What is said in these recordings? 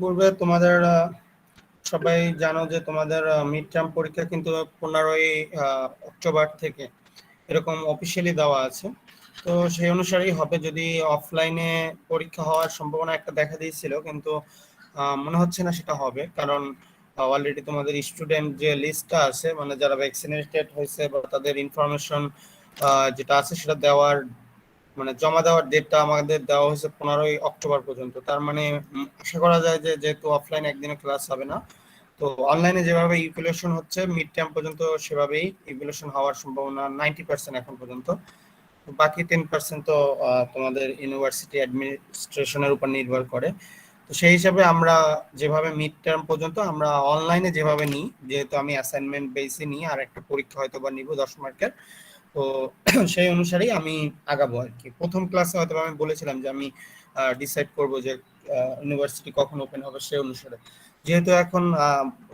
পূর্বে তোমাদের সবাই জানো যে তোমাদের মিড টার্ম পরীক্ষা কিন্তু 15ই অক্টোবর থেকে এরকম অফিসিয়ালি দেওয়া আছে। তো সেই অনুসারেই হবে। যদি অফলাইনে পরীক্ষা হওয়ার সম্ভাবনা একটা দেখা দিয়েছিল, কিন্তু মনে হচ্ছে না সেটা হবে, কারণ অলরেডি তোমাদের স্টুডেন্ট যে লিস্টটা আছে, মানে যারা ভ্যাকসিনেটেড হয়েছে বা তাদের ইনফরমেশন যেটা আছে সেটা দেওয়ার মানে জমা দেওয়ার ডেটটা আমাদের দেওয়া হয়েছে 15ই অক্টোবর পর্যন্ত। তার মানে আশা করা যায় যে যেহেতু অফলাইন একদিনে ক্লাস হবে না, তো অনলাইনে যেভাবে ইভ্যালুয়েশন হচ্ছে মিড টার্ম পর্যন্ত সেভাবেই ইভ্যালুয়েশন হওয়ার সম্ভাবনা 90% এখন পর্যন্ত। বাকি 10% তো তোমাদের ইউনিভার্সিটি অ্যাডমিনিস্ট্রেশনের উপর নির্ভর করে। তো সেই হিসাবে আমরা যেভাবে মিড টার্ম পর্যন্ত আমরা অনলাইনে যেভাবে নিই, যেহেতু আমি অ্যাসাইনমেন্ট বেসে নিই আর একটা পরীক্ষা হয়তো বা নিব 10 মার্কের, তো সেই অনুসারেই আমি আগাবো আর কি। প্রথম ক্লাসে হয়তো আমি বলেছিলাম যে আমি ডিসাইড করব যে ইউনিভার্সিটি কখন ওপেন হবে সেই অনুসারে। যেহেতু এখন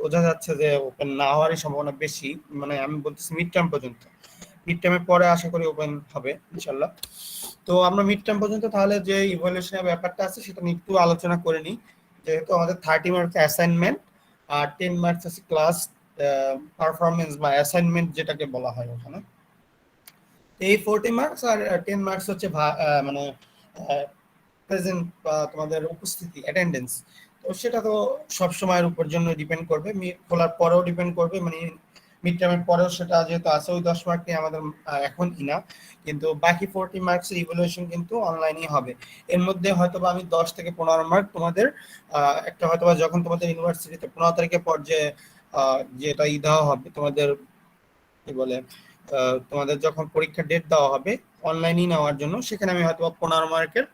বোঝা যাচ্ছে যে ওপেন না হওয়ারই সম্ভাবনা বেশি, মানে আমি বলতেছি মিড টার্ম পর্যন্ত। মিড টার্মের পরে আশা করি ওপেন হবে ইনশাল্লাহ। তো আমরা মিড টার্ম পর্যন্ত তাহলে যে ইভ্যালুয়েশনের ব্যাপারটা আছে সেটা নিয়ে একটু আলোচনা করে নিই। যেহেতু আমাদের 30 মার্কস অ্যাসাইনমেন্ট আর 10 মার্কস আছে ক্লাস পারফরমেন্স বা অ্যাসাইনমেন্ট যেটাকে বলা হয় ওখানে। এই 40 মার্কস আর 10 মার্কস হচ্ছে মানে প্রেজেন্ট বা তোমাদের উপস্থিতি অ্যাটেন্ডেন্স। তো সেটা তো সব সময়ের উপর জন্য ডিপেন্ড করবে, খোলার পরেও ডিপেন্ড করবে, মানে মিড টার্মের পরেও সেটা যেহেতু আছে ওই 10 মার্ক নিয়ে আমাদের এখন না। কিন্তু বাকি 40 মার্কসের ইভ্যালুয়েশন কিন্তু অনলাইনেই হবে। এর মধ্যে হয়তো বা আমি 10 থেকে 15 মার্ক তোমাদের একটা হয়তো বা যখন তোমাদের ইউনিভার্সিটিতে 15 তারিখের পর যে যেটা দেওয়া হবে তোমাদের কি বলে তোমাদের যখন পরীক্ষার ডেট দেওয়া হবে অনলাইনেই নেওয়ার জন্য, সেখানে আমি হয়তো 15 মার্কের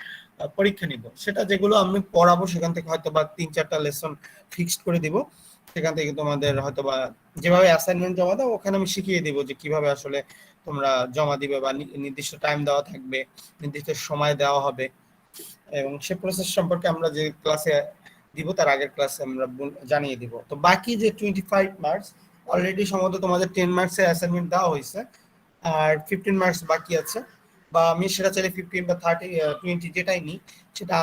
পরীক্ষা নিব। সেটা যেগুলো আমি পড়াবো সেখান থেকে হয়তো বা 3-4টা লেসন ফিক্সড করে দিব। সেখান থেকে তোমাদের হয়তো বা যেভাবে অ্যাসাইনমেন্ট জমা দাও ওখানে আমি শিখিয়ে দিব যে কিভাবে আসলে তোমরা জমা দিবে, বা নির্দিষ্ট টাইম দেওয়া থাকবে, নির্দিষ্ট সময় দেওয়া হবে, এবং সে প্রসেস সম্পর্কে আমরা যে ক্লাসে দিব তার আগের ক্লাসে আমরা জানিয়ে দিব। তো বাকি যে 25 মার্কস অলরেডি সম্ভবত তোমাদের 10 মার্কসের অ্যাসাইনমেন্ট দেওয়া হয়েছে, আর 15 মার্কস বাকি আছে। বা আমি সেটা চাইলে 15 বা 20 যেটাই নিই, সেটা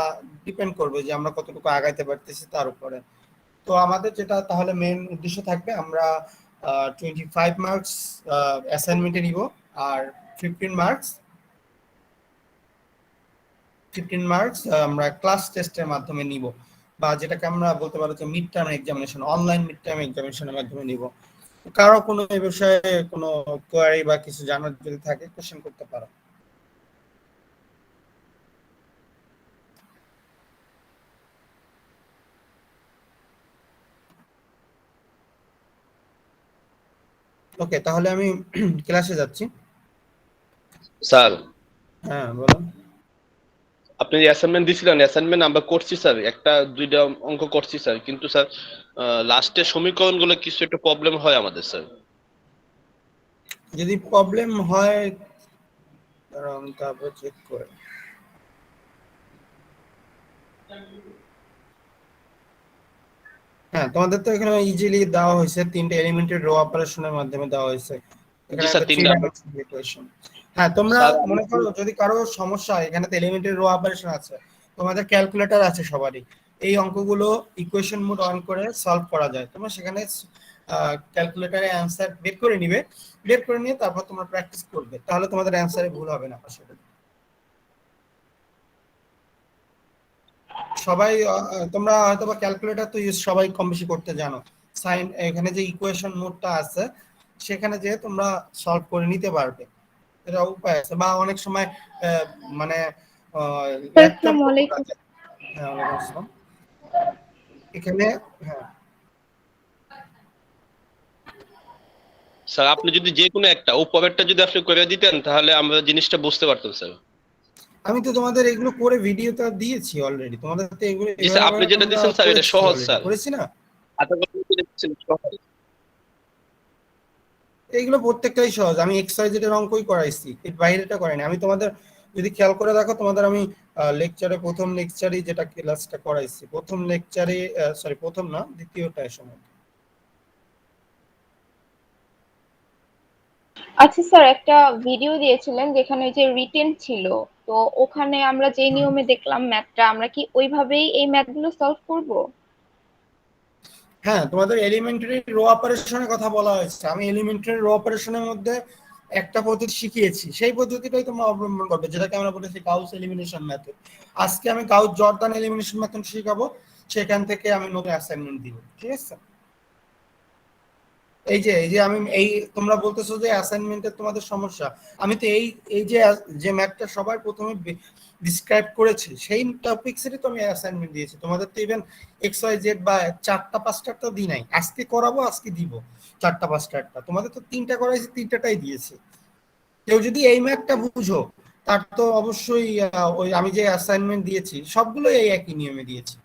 ডিপেন্ড করবে যে আমরা কতটুকু আগাইতে পারতেছি তার উপরে। তো আমাদের যেটা তাহলে মেন উদ্দেশ্য থাকবে, আমরা 25 মার্কস অ্যাসাইনমেন্টে নিব, আর 15 মার্কস 15 মার্কস আমরা ক্লাস টেস্টের মাধ্যমে নিব, বা যেটাকে আমরা বলতে পারো যে mid term examination, online mid term এক্সামিনেশনের মাধ্যমে নিব। কারো কোনো এই বিষয়ে কোনো কোয়ারি বা কিছু জানার যদি থাকে কোশ্চেন করতে পারো। ওকে, তাহলে আমি ক্লাসে যাচ্ছি। স্যার, হ্যাঁ বলো। আপনি যে অ্যাসাইনমেন্ট দিছিলেন, অ্যাসাইনমেন্ট আমরা করছি স্যার, একটা দুইটা অঙ্ক করছি স্যার, কিন্তু স্যার লাস্টের সমীকরণগুলো কিছু একটা প্রবলেম হয় আমাদের স্যার। যদি প্রবলেম হয় কারণ তারপর চেক করে। হ্যাঁ, তোমাদের তো এখানে ইজিলি দেওয়া হয়েছে, 3টে এলিমেন্টের রো অপারেশনের মাধ্যমে দেওয়া হয়েছে। জি এখানে স্যার, তো থ্রি তিনটা। Dimensional equation. হ্যাঁ, তোমরা স্যার মনে করো যদি কারো সমস্যা হয়, এখানে তো এলিমেন্টের রো অপারেশন আছে, তোমাদের ক্যালকুলেটর আছে সবারই, এই অঙ্কগুলো ইকুয়েশন মোড অন করে সলভ করা যায়। তোমরা সেখানে ক্যালকুলেটরে অ্যান্সার বের করে নিবে, বের করে নিয়ে তারপর তোমরা প্র্যাকটিস করবে, তাহলে তোমাদের অ্যান্সারে ভুল হবে না আসলে। সবাই তোমরা হয়তো বা ক্যালকুলেটর তো ইউজ সবাই কম বেশি করতে জানো। সাইন এখানে যে ইকুয়েশন মোডটা আছে সেখানে যে তোমরা সলভ করে নিতে পারবে, এটা উপায় আছে। বা অনেক সময় মানে ল্যাপটপ আসসালামু তো খোলা আলাইকুম। যায়। হ্যাঁ, ওয়ালাইকুম আসসালাম। এখানে হ্যাঁ, স্যার, আপনি যদি যে কোনো একটা উপপাদ্যটা যদি আপনি করে দিতেন তাহলে আমরা জিনিসটা বুঝতে পারতাম স্যার। আমি তো তোমাদের এগুলো করে ভিডিওটা দিয়েছি অলরেডি, তোমাদের তো এগুলো জি স্যার, আপনি এভাবে যেটা আমরা দিচ্ছেন স্যার এটা করেছি সহজ অলরেডি, স্যার। করেছি না? আশা করি আপনি যেটা দিচ্ছেন সহজ। এইগুলো প্রত্যেকটাই সহজ, আমি এক্সারসাইজের অঙ্কই করাইছি, এর বাইরেটা করাইনি। আমি তোমাদের যদি খেয়াল করে দেখো, তোমাদের আমি লেকচারে প্রথম লেকচারে যেটা ক্লাসটা করাইছি, প্রথম লেকচারে সরি প্রথম না দ্বিতীয়টায় সময়। আচ্ছা স্যার, একটা ভিডিও দিয়েছিলেন যেখানে ওই যে রিটেন ছিল, তো ওখানে আমরা যে নিয়মে দেখলাম ম্যাথটা, আমরা কি ওইভাবেই এই ম্যাথগুলো সলভ করব? হ্যাঁ, তোমাদের এলিমেন্টারি রো অপারেশনের কথা বলা হয়েছে। আমি এলিমেন্টারি রো অপারেশনের মধ্যে একটা পদ্ধতি শিখিয়েছি, সেই পদ্ধতিটাই তোমরা অবলম্বন করবে, যেটাকে আমরা বলেছি গাউস এলিমিনেশন মেথড। আজকে আমি গাউস জর্দান এলিমিনেশন মেথড শিখাবো, সেখান থেকে আমি নতুন অ্যাসাইনমেন্ট দিব, ঠিক আছে? এই যে আমি এই, তোমরা বলতেছো যে অ্যাসাইনমেন্টের তোমাদের সমস্যা, আমি তো এই যে ম্যাথটা সবার প্রথমে ডিসক্রাইব করেছি, সেই টপিকসেরই তো আমি অ্যাসাইনমেন্ট দিয়েছি। তোমাদের তো ইভেন এক্স ওয়াই জেড বা 4টা 5টা তো দিই নাই, আজকে করাবো, আজকে দিব 4টা 5টা। তোমাদের তো 3টা করাইছি, 3টাটাই দিয়েছি। কেউ যদি এই ম্যাথটা বুঝো, তার তো অবশ্যই ওই আমি যে অ্যাসাইনমেন্ট দিয়েছি সবগুলো এই একই নিয়মে দিয়েছি,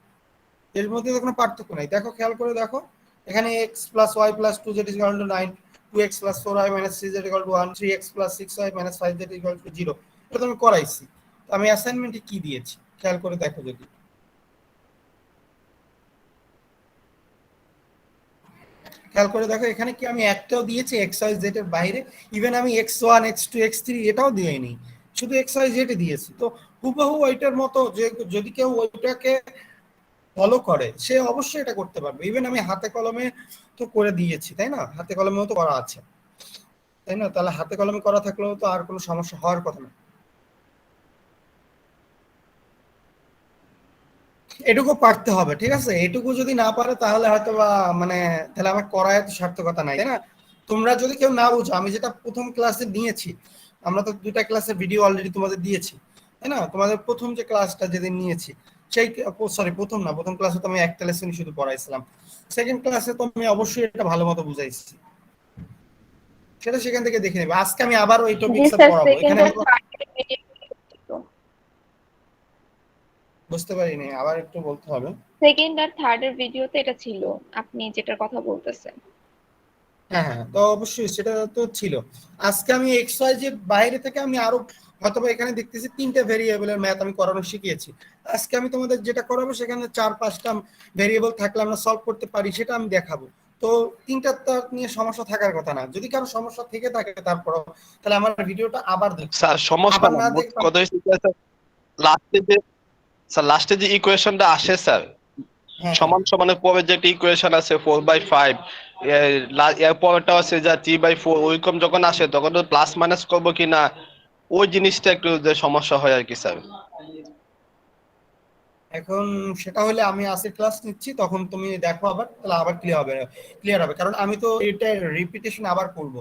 এর মধ্যে তো কোনো পার্থক্য নাই। দেখো, খেয়াল করে দেখো, এখানে x plus Y plus 2z equal to 9, 2x plus 4y minus 3z equal to 1, 3x plus 6y minus 5z equal to 0। এটা তো আমি করাইছি। তো আমি অ্যাসাইনমেন্টে কি দিয়েছি খেয়াল করে দেখো, যদি খেয়াল করে দেখো, এখানে কি আমি একটাও দিয়েছি x y z এর বাইরে? ইভেন আমি x1 x2 x3 এটাও দিইনি, শুধু x y z এ দিয়েছি। তো হুবহু ওইটার মতো, যে যদি কেউ ওইটাকে ফলো করে সে অবশ্যই এটা করতে পারবে। ইভেন আমি হাতে কলমে তো করে দিয়েছি, তাই না? হাতে কলমেও তো করা আছে, তাই না? তাহলে হাতে কলমে করা থাকলেও তো আর কোনো সমস্যা হওয়ার কথা না। এটুকু পারতে হবে, ঠিক আছে? এটুকু যদি না পারে তাহলে হয়তো বা মানে তাহলে আমার করায় তো সার্থকতা নাই, তাই না? তোমরা যদি কেউ না বুঝো, আমি যেটা প্রথম ক্লাসে নিয়েছি, আমরা তো 2টা ক্লাসের ভিডিও অলরেডি তোমাদের দিয়েছি, তাই না? তোমাদের প্রথম যে ক্লাসটা যেদিন নিয়েছি, সেই সরি প্রথম না, প্রথম ক্লাসে তো আমি একটা লেসন শুধু পড়াইছিলাম। সেকেন্ড ক্লাসে তো আমি অবশ্যই এটা ভালো মতো বুঝাইছি, সেটা সেখান থেকে দেখে নেবে। আজকে আমি আবার ওই জি টপিকসটা স্যার, পড়াবো। সেকেন্ড এখানে আর থার্ড ভিডিও, বুঝতে পারিনি, আবার একটু বলতে হবে। সেকেন্ড আর থার্ড এর ভিডিওতে এটা ছিল, আপনি যেটার কথা বলতেছেন। হ্যাঁ হ্যাঁ, তো অবশ্যই সেটা তো ছিল। আজকে আমি এক্স ওয়াই জেড বাইরে থেকে আমি আরো হয়তো এখানে দেখতেছি 3টে ভেরিয়েবলের ম্যাথ আমি করানো শিখিয়েছি। আজকে আমি তোমাদের যেটা করাবো সেখানে 4-5টা ভেরিয়েবল থাকলে আমরা সলভ করতে পারি, সেটা আমি দেখাবো। তো 3টা তার নিয়ে সমস্যা থাকার কথা না। যদি কারো সমস্যা থেকে থাকে তারপরও, তাহলে আমার ভিডিওটা আবার দেখো। স্যার সমস্যা আবার না, না মোট দেখতাম, কথা হচ্ছে লাস্টে যে লাস্টে যে ইকুয়েশনটা আসে স্যার, হ্যাঁ হ্যাঁ, সমান সমানের পরে যে ইকুয়েশন আছে 4/5, এর পরেরটা আছে যা 3/4, ওইরকম যখন আসে তখন তো প্লাস মাইনাস করবো কিনা, ওই জিনিসটা একটু যে সমস্যা হয় আর কি স্যার। এখন সেটা হলে আমি আজকে ক্লাস নিচ্ছি, তখন তুমি দেখো আবার, তাহলে আবার ক্লিয়ার হবে। কারণ আমি তো এটা রিপিটেশন আবার করব।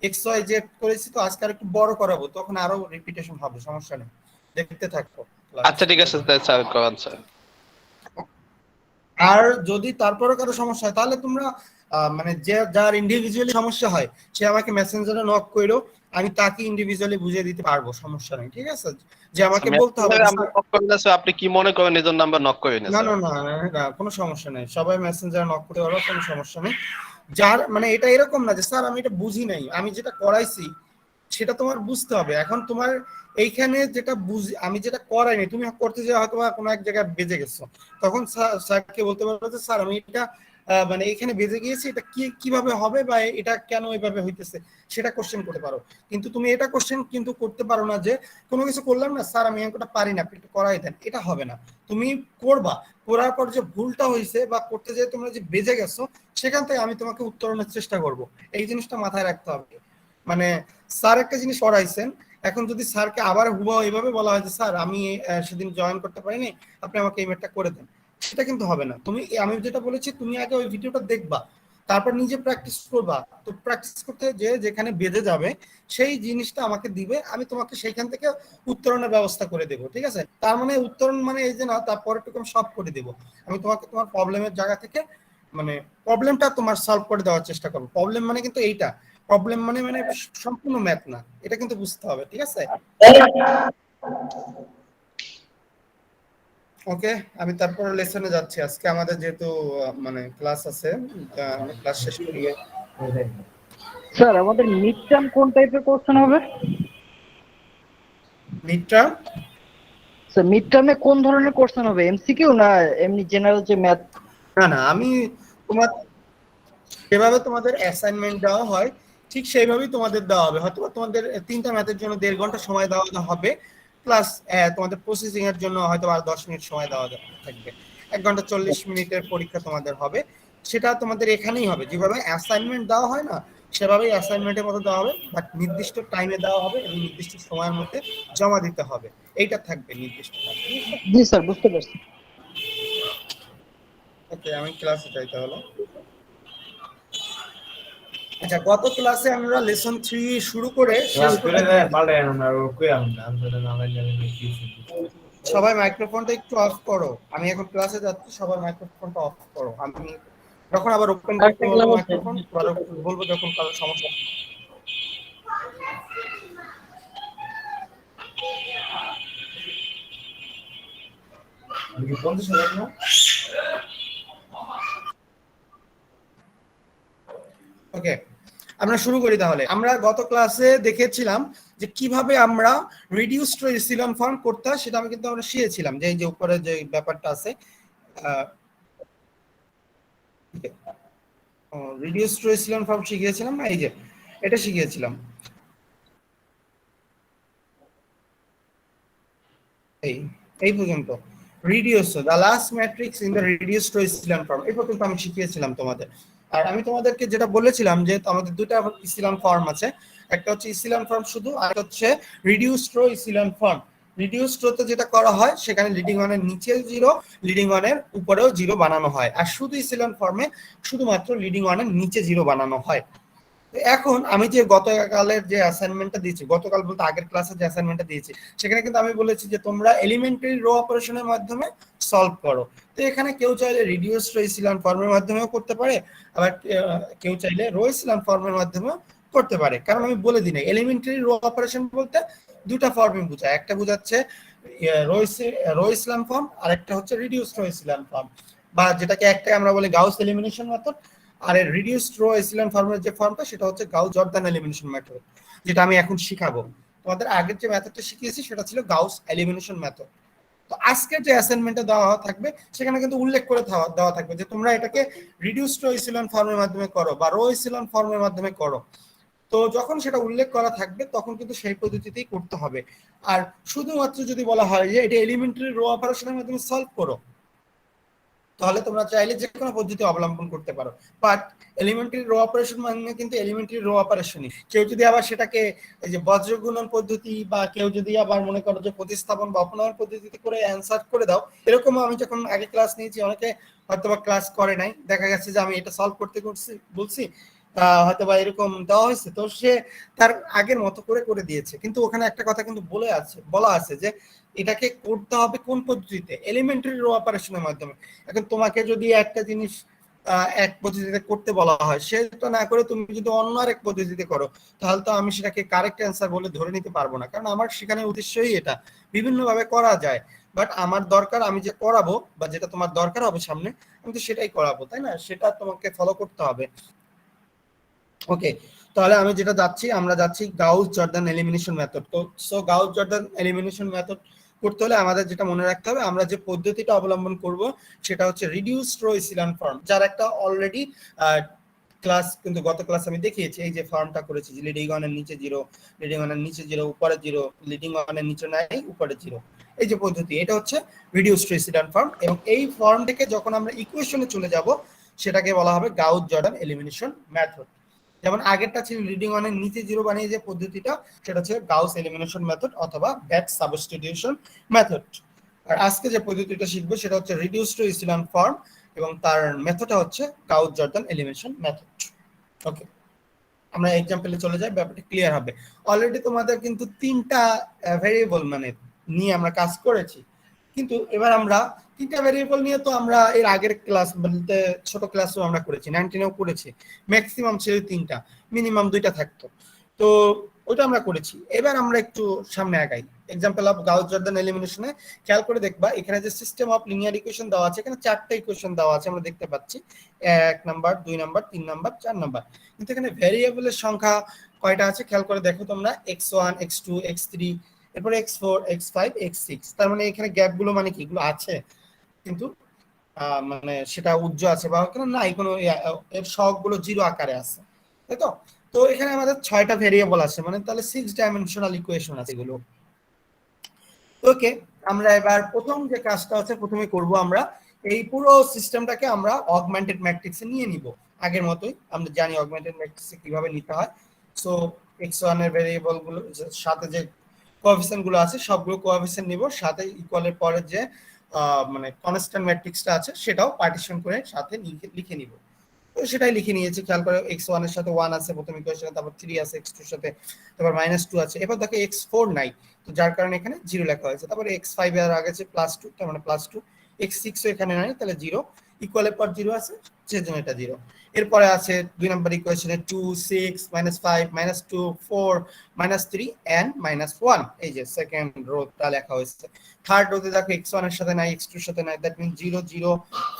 এক্স ওয়াই জেড করেছি, তো আজকে আর একটু বড় করাবো, তখন আরো রিপিটেশন হবে, সমস্যা নেই, দেখতে থাকো ক্লাস। আচ্ছা ঠিক আছে স্যার, করান স্যার। আর যদি তারপরে কারো সমস্যা হয়, তাহলে তোমরা মানে যার ইন্ডিভিজুয়ালি সমস্যা হয় সে আমাকে মেসেঞ্জারে নক করো, আমি তাকে ইন্ডিভিজুয়ালি বুঝিয়ে দিতে পারবো, সমস্যা নেই, ঠিক আছে? যে আমাকে বলতে হবে যে, আমরা নক করি না স্যার, আপনি কি মনে করেন এই জন্য আমরা নক করি না না স্যার? না না না, না, কোনো সমস্যা নেই, সবাই মেসেঞ্জারে নক করতে পারো, কোনো সমস্যা নেই। যার মানে এটা এরকম না যে স্যার আমি এটা বুঝি নাই, আমি যেটা করাইছি সেটা তোমার বুঝতে হবে। এখন তোমার এইখানে যেটা বুঝি, আমি যেটা করাইনি, তুমি করতে যাওয়া হয়তো বা কোনো এক জায়গায় বেজে গেছো, তখন স্যারকে বলতে পারো যে স্যার আমি এটা মানে এখানে বেজে গিয়েছি, এটা কিভাবে হবে বা এটা কেন এভাবে হইতেছে, সেটা কোশ্চেন করতে পারো। কিন্তু তুমি এটা কোশ্চেন কিন্তু করতে পারো না যে কোনো কিছু করলাম না স্যার, আমি অঙ্কটা পারি না, আপনি একটু করাই দেন, এটা হবে না। তুমি করবা, করার পর যে ভুলটা হয়েছে বা করতে যেয়ে তোমরা যে বেজে গেছো, সেখান থেকে আমি তোমাকে উত্তরণের চেষ্টা করব। এই জিনিসটা মাথায় রাখতে হবে। মানে স্যার একটা জিনিস পড়াইছেন, এখন যদি স্যারকে আবার হুবহু এইভাবে বলা হয় যে স্যার আমি সেদিন জয়েন করতে পারিনি, আপনি আমাকে এই ম্যাথটা করে দেন, সেটা কিন্তু হবে না। তুমি, আমি যেটা বলেছি, তুমি আগে ওই ভিডিওটা দেখবা, তারপর নিজে প্র্যাকটিস করবা। তো প্র্যাকটিস করতে যে যেখানে বেঁধে যাবে সেই জিনিসটা আমাকে দিবে, আমি তোমাকে সেইখান থেকে উত্তরণের ব্যবস্থা করে দেবো, ঠিক আছে? তার মানে উত্তরণ মানে এই যে না, তারপরেটুকু আমি সলভ করে দেবো। আমি তোমাকে তোমার প্রবলেমের জায়গা থেকে মানে প্রবলেমটা তোমার সলভ করে দেওয়ার চেষ্টা করবো। প্রবলেম মানে কিন্তু এইটা, প্রবলেম মানে মানে সম্পূর্ণ ম্যাথ না, এটা কিন্তু বুঝতে হবে, ঠিক আছে? ওকে, আমি তারপর লেসনে যাচ্ছি। আজকে আমাদের যেহেতু মানে ক্লাস আছে, আমরা ক্লাস শেষ করি। স্যার আমাদের মিড টার্ম কোন টাইপের কোশ্চেন হবে? মিড টার্ম, স্যার মিড টার্মে কোন ধরনের কোশ্চেন হবে, এমসিকিউ না এমনি জেনারেল যে ম্যাথ? না না, আমি তোমার যেভাবে তোমাদের অ্যাসাইনমেন্ট দেওয়া হয় ঠিক সেইভাবেই তোমাদের দেওয়া হবে। হয়তো তোমাদের 3টা ম্যাথের জন্য 1.5 ঘন্টা সময় দেওয়া হবে, প্লাস তোমাদের প্রসেসিং এর জন্য হয়তো আর 10 মিনিট সময় দেওয়া থাকবে। 1 ঘন্টা 40 মিনিটের পরীক্ষা তোমাদের হবে। সেটা তোমাদের এখানেই হবে, যেভাবে অ্যাসাইনমেন্ট দেওয়া হয় না সেভাবেই অ্যাসাইনমেন্টের মতো দেওয়া হবে, বাট নির্দিষ্ট টাইমে দেওয়া হবে এবং নির্দিষ্ট সময়ের মধ্যে জমা দিতে হবে, এইটা থাকবে নির্দিষ্ট time, ঠিক আছে? জি স্যার, বুঝতে পারছি। ওকে, আমি ক্লাসে যাই তাহলে। আচ্ছা, গত ক্লাসে আমরা লেসন 3 শুরু করে শেষ পর্যন্ত সবাই মাইক্রোফোনটা একটু অফ করো, আমি এখন ক্লাসে যাচ্ছি, সবাই মাইক্রোফোনটা অফ করো। আমি যখন আবার ওপেন করতে বলবো মাইক্রোফোন, বলবো যখন কারো সমস্যা। ওকে, আমরা শুরু করি তাহলে। আমরা গত ক্লাসে দেখেছিলাম যে কিভাবে আমরা রিডিউসড টু ইসিলন ফর্ম করতে হয়, সেটা আমি কিন্তু আমরা শিখেছিলাম, যে এই যে উপরে যে ব্যাপারটা আছে রিডিউসড টু ইসিলন ফর্ম শিখিয়েছিলাম না, এই যে এটা শিখিয়েছিলাম। এই পর্যন্ত reduce the last matrix in the reduced to echelon form, এই পর্যন্ত আমি শিখিয়েছিলাম তোমাদের। আর আমি তোমাদেরকে যেটা বলেছিলাম যে আমাদের দুটো ইসিলন ফর্ম আছে, একটা হচ্ছে ইসিলন ফর্ম শুধু, আর হচ্ছে reduced to echelon form. Reduced টুতে যেটা করা হয় সেখানে লিডিং ওয়ানের নিচে 0, লিডিং ওয়ানের উপরেও 0 বানানো হয়, আর শুধু ইসিলন ফর্মে শুধুমাত্র লিডিং ওয়ানের নিচে 0 বানানো হয়। এখন আমি যে গতকালের যে অ্যাসাইনমেন্টটা দিয়েছি, গতকাল বলতে আগের ক্লাসে যে অ্যাসাইনমেন্টটা দিয়েছি, সেখানে কিন্তু আমি বলেছি যে তোমরা এলিমেন্টারি রো অপারেশনের মাধ্যমে সলভ করো। তো এখানে কেউ চাইলে রিডিউস রো ইসিলন ফর্মের মাধ্যমেও করতে পারে, আবার কেউ চাইলে রো ইসিলন ফর্মের মাধ্যমেও করতে পারে। কারণ আমি বলে দিই না, এলিমেন্টারি রো অপারেশন বলতে দুটা ফর্মে বোঝায়, একটা বোঝাচ্ছে রো ইসিলন ফর্ম, আর একটা হচ্ছে রিডিউস রো ইসিলন ফর্ম, বা যেটাকে একটাকে আমরা বলি গাউস এলিমিনেশন মেথড। আর রিডিউসড রো ইসিলন ফর্মের যে ফর্মটা সেটা হচ্ছে গাউস জর্দান এলিমিনেশন মেথড, যেটা আমি এখন শিখাবো। তোমাদের আগের যে মেথডটা শিখিয়েছি সেটা ছিল গাউস এলিমিনেশন মেথড। তো আজকের যে অ্যাসাইনমেন্টটা দেওয়া থাকবে সেখানে কিন্তু উল্লেখ করে দেওয়া থাকবে যে তোমরা এটাকে রিডিউসড রো ইসিলন ফর্মের মাধ্যমে করো বা রো ইসিলন ফর্মের মাধ্যমে করো। তো যখন সেটা উল্লেখ করা থাকবে তখন কিন্তু সেই পদ্ধতিতেই করতে হবে। আর শুধুমাত্র যদি বলা হয় যে এটা এলিমেন্টারি রো অপারেশনের মাধ্যমে সলভ করো, তাহলে তোমরা চাইলে যে কোনো পদ্ধতি অবলম্বন করতে পারো, বাট এলিমেন্টারি রো অপারেশন মানে কিন্তু এলিমেন্টারি রো অপারেশনই। কেউ যদি আবার সেটাকে এই যে বজ্রগুণন পদ্ধতি, বা কেউ যদি আবার মনে করো যে প্রতিস্থাপন বা অপনয়ন পদ্ধতিতে করে অ্যান্সার করে দাও, এরকম আমি যখন আগে ক্লাস নিয়েছি অনেকে হয়তোবা ক্লাস করে নাই, দেখা গেছে যে আমি এটা সলভ করতে বলছি, হয়তোবা এরকম দেওয়া হয়েছে, তো সে তার আগের মতো করে করে দিয়েছে। কিন্তু ওখানে একটা কথা কিন্তু বলা আছে যে এটাকে করতে হবে কোন পদ্ধতিতে, এলিমেন্টারি রো অপারেশনের মাধ্যমে। এখন তোমাকে যদি একটা জিনিস এক পদ্ধতিতে করতে বলা হয়, সেটা না করে তুমি যদি অন্য আরেক পদ্ধতিতে করো, তাহলে তো আমি সেটাকে কারেক্ট অ্যান্সার বলে ধরে নিতে পারবো না, কারণ আমার সেখানে উদ্দেশ্যই এটা। বিভিন্নভাবে করা যায়, বাট আমার দরকার আমি যে করাবো বা যেটা তোমার দরকার হবে সামনে, আমি তো সেটাই করাবো, তাই না? সেটা তোমাকে ফলো করতে হবে। ওকে, তাহলে আমি যেটা আমরা যাচ্ছি গাউস জর্দান এলিমিনেশন মেথড। তো so Gauss Jordan elimination method করতে হলে আমাদের যেটা মনে রাখতে হবে, আমরা যে পদ্ধতিটা অবলম্বন করব সেটা হচ্ছে রিডিউসড রো ইসিলন ফর্ম, যার একটা অলরেডি ক্লাস কিন্তু গত ক্লাস আমি দেখিয়েছি। এই যে ফর্মটা করেছি যে লিডিং ওয়ানের নিচে 0, লিডিং ওয়ানের নিচে 0, উপরে 0, লিডিং ওয়ানের নিচে নাই, উপরে 0, এই যে পদ্ধতি, এটা হচ্ছে রিডিউসড রো ইসিলন ফর্ম। এবং এই ফর্ম থেকে যখন আমরা ইকুয়েশনে চলে যাব সেটাকে বলা হবে গাউস জর্দান এলিমিনেশন মেথড। যেমন আগেরটা ছিল লিডিং ওয়ানের নিচে 0 বানিয়ে যে পদ্ধতিটা, সেটা হচ্ছে গাউস এলিমিনেশন মেথড অথবা ব্যাক সাবস্টিটিউশন মেথড। আর আজকে যে পদ্ধতিটা শিখবো সেটা হচ্ছে রিডিউসড টু ইসিলন ফর্ম, এবং তার মেথডটা হচ্ছে গাউস জর্দান এলিমিনেশন মেথড। ওকে, আমরা এক্সাম্পলে চলে যাই, ব্যাপারটা ক্লিয়ার হবে। অলরেডি তোমাদের কিন্তু 3টা ভেরিয়েবল মানে নিয়ে আমরা কাজ করেছি, কিন্তু এবার আমরা 3টা ভেরিয়েবল নিয়ে তো আমরা এর আগের ক্লাস বলতে ছোট ক্লাসও আমরা করেছি, 19এও করেছি। ম্যাক্সিমাম ছিল 3টা, মিনিমাম 2টা থাকতো, তো ওটা আমরা করেছি। এবার আমরা একটু সামনে আগাই। এক্সাম্পল অফ গাউস জর্দান এলিমিনেশনে খেয়াল করে দেখবা, এখানে যে সিস্টেম অফ লিনিয়ার ইকুয়েশন দেওয়া আছে, এখানে 4টা ইকুয়েশন দেওয়া আছে আমরা দেখতে পাচ্ছি, 1 নাম্বার, 2 নাম্বার, 3 নাম্বার, 4 নাম্বার। কিন্তু এখানে ভেরিয়েবলের সংখ্যা কয়টা আছে খেয়াল করে দেখো তোমরা, x1, x2, x3, এরপরে x4, x5, x6। তার মানে এখানে গ্যাপগুলো মানে কি এগুলো আছে, কিন্তু মানে সেটা উজ্জ্বল আছে বা নাই, কোনো এর সবগুলো 0 আকারে আছে, তাই তো? তো এখানে আমাদের 6টা ভেরিয়েবল আছে, মানে তাহলে 6 ডাইমেনশনাল ইকুয়েশন আছে এগুলো। ওকে, আমরা এবার প্রথম যে কাজটা আছে প্রথমে করব আমরা এই পুরো সিস্টেমটাকে আমরা অগমেন্টেড ম্যাট্রিক্সে নিয়ে নিব আগের মতোই। আমরা জানি অগমেন্টেড ম্যাট্রিক্সে কিভাবে নিতে হয়। সো x1 এর ভেরিয়েবল গুলো সাথে যে কোএফিসিয়েন্ট গুলো আছে সবগুলো কোএফিসিয়েন্ট নিব, সাথে ইকুয়ালের পরে যে মানে কনস্ট্যান্ট ম্যাট্রিক্সটা আছে সেটাও পার্টিশন করে সাথে লিখে নিব। তো সেটাই লিখে নিয়েছি। খেয়াল করে x1 এর সাথে 1 আছে প্রথম ইকুয়েশনে, তারপর 3 আছে x2 এর সাথে, তারপর -2 আছে। এবার দেখো x4 নাই, তো যার কারণে এখানে 0 লেখা হয়েছে। তারপর x5 এর আগে আছে +2, তার মানে +2। x6 ও এখানে নাই, তাহলে 0। ইকুয়ালের পর 0 আছে, সেজন্য এটা 0। এরপরে আছে 2 নম্বর ইকুয়েশনে 2 6 -5 -2 4 -3 and -1। এই যে সেকেন্ড রোটা লেখা হয়েছে। থার্ড রোতে দেখো x1 এর সাথে নাই, x2 এর সাথে নাই, দ্যাট মিন্স 0 0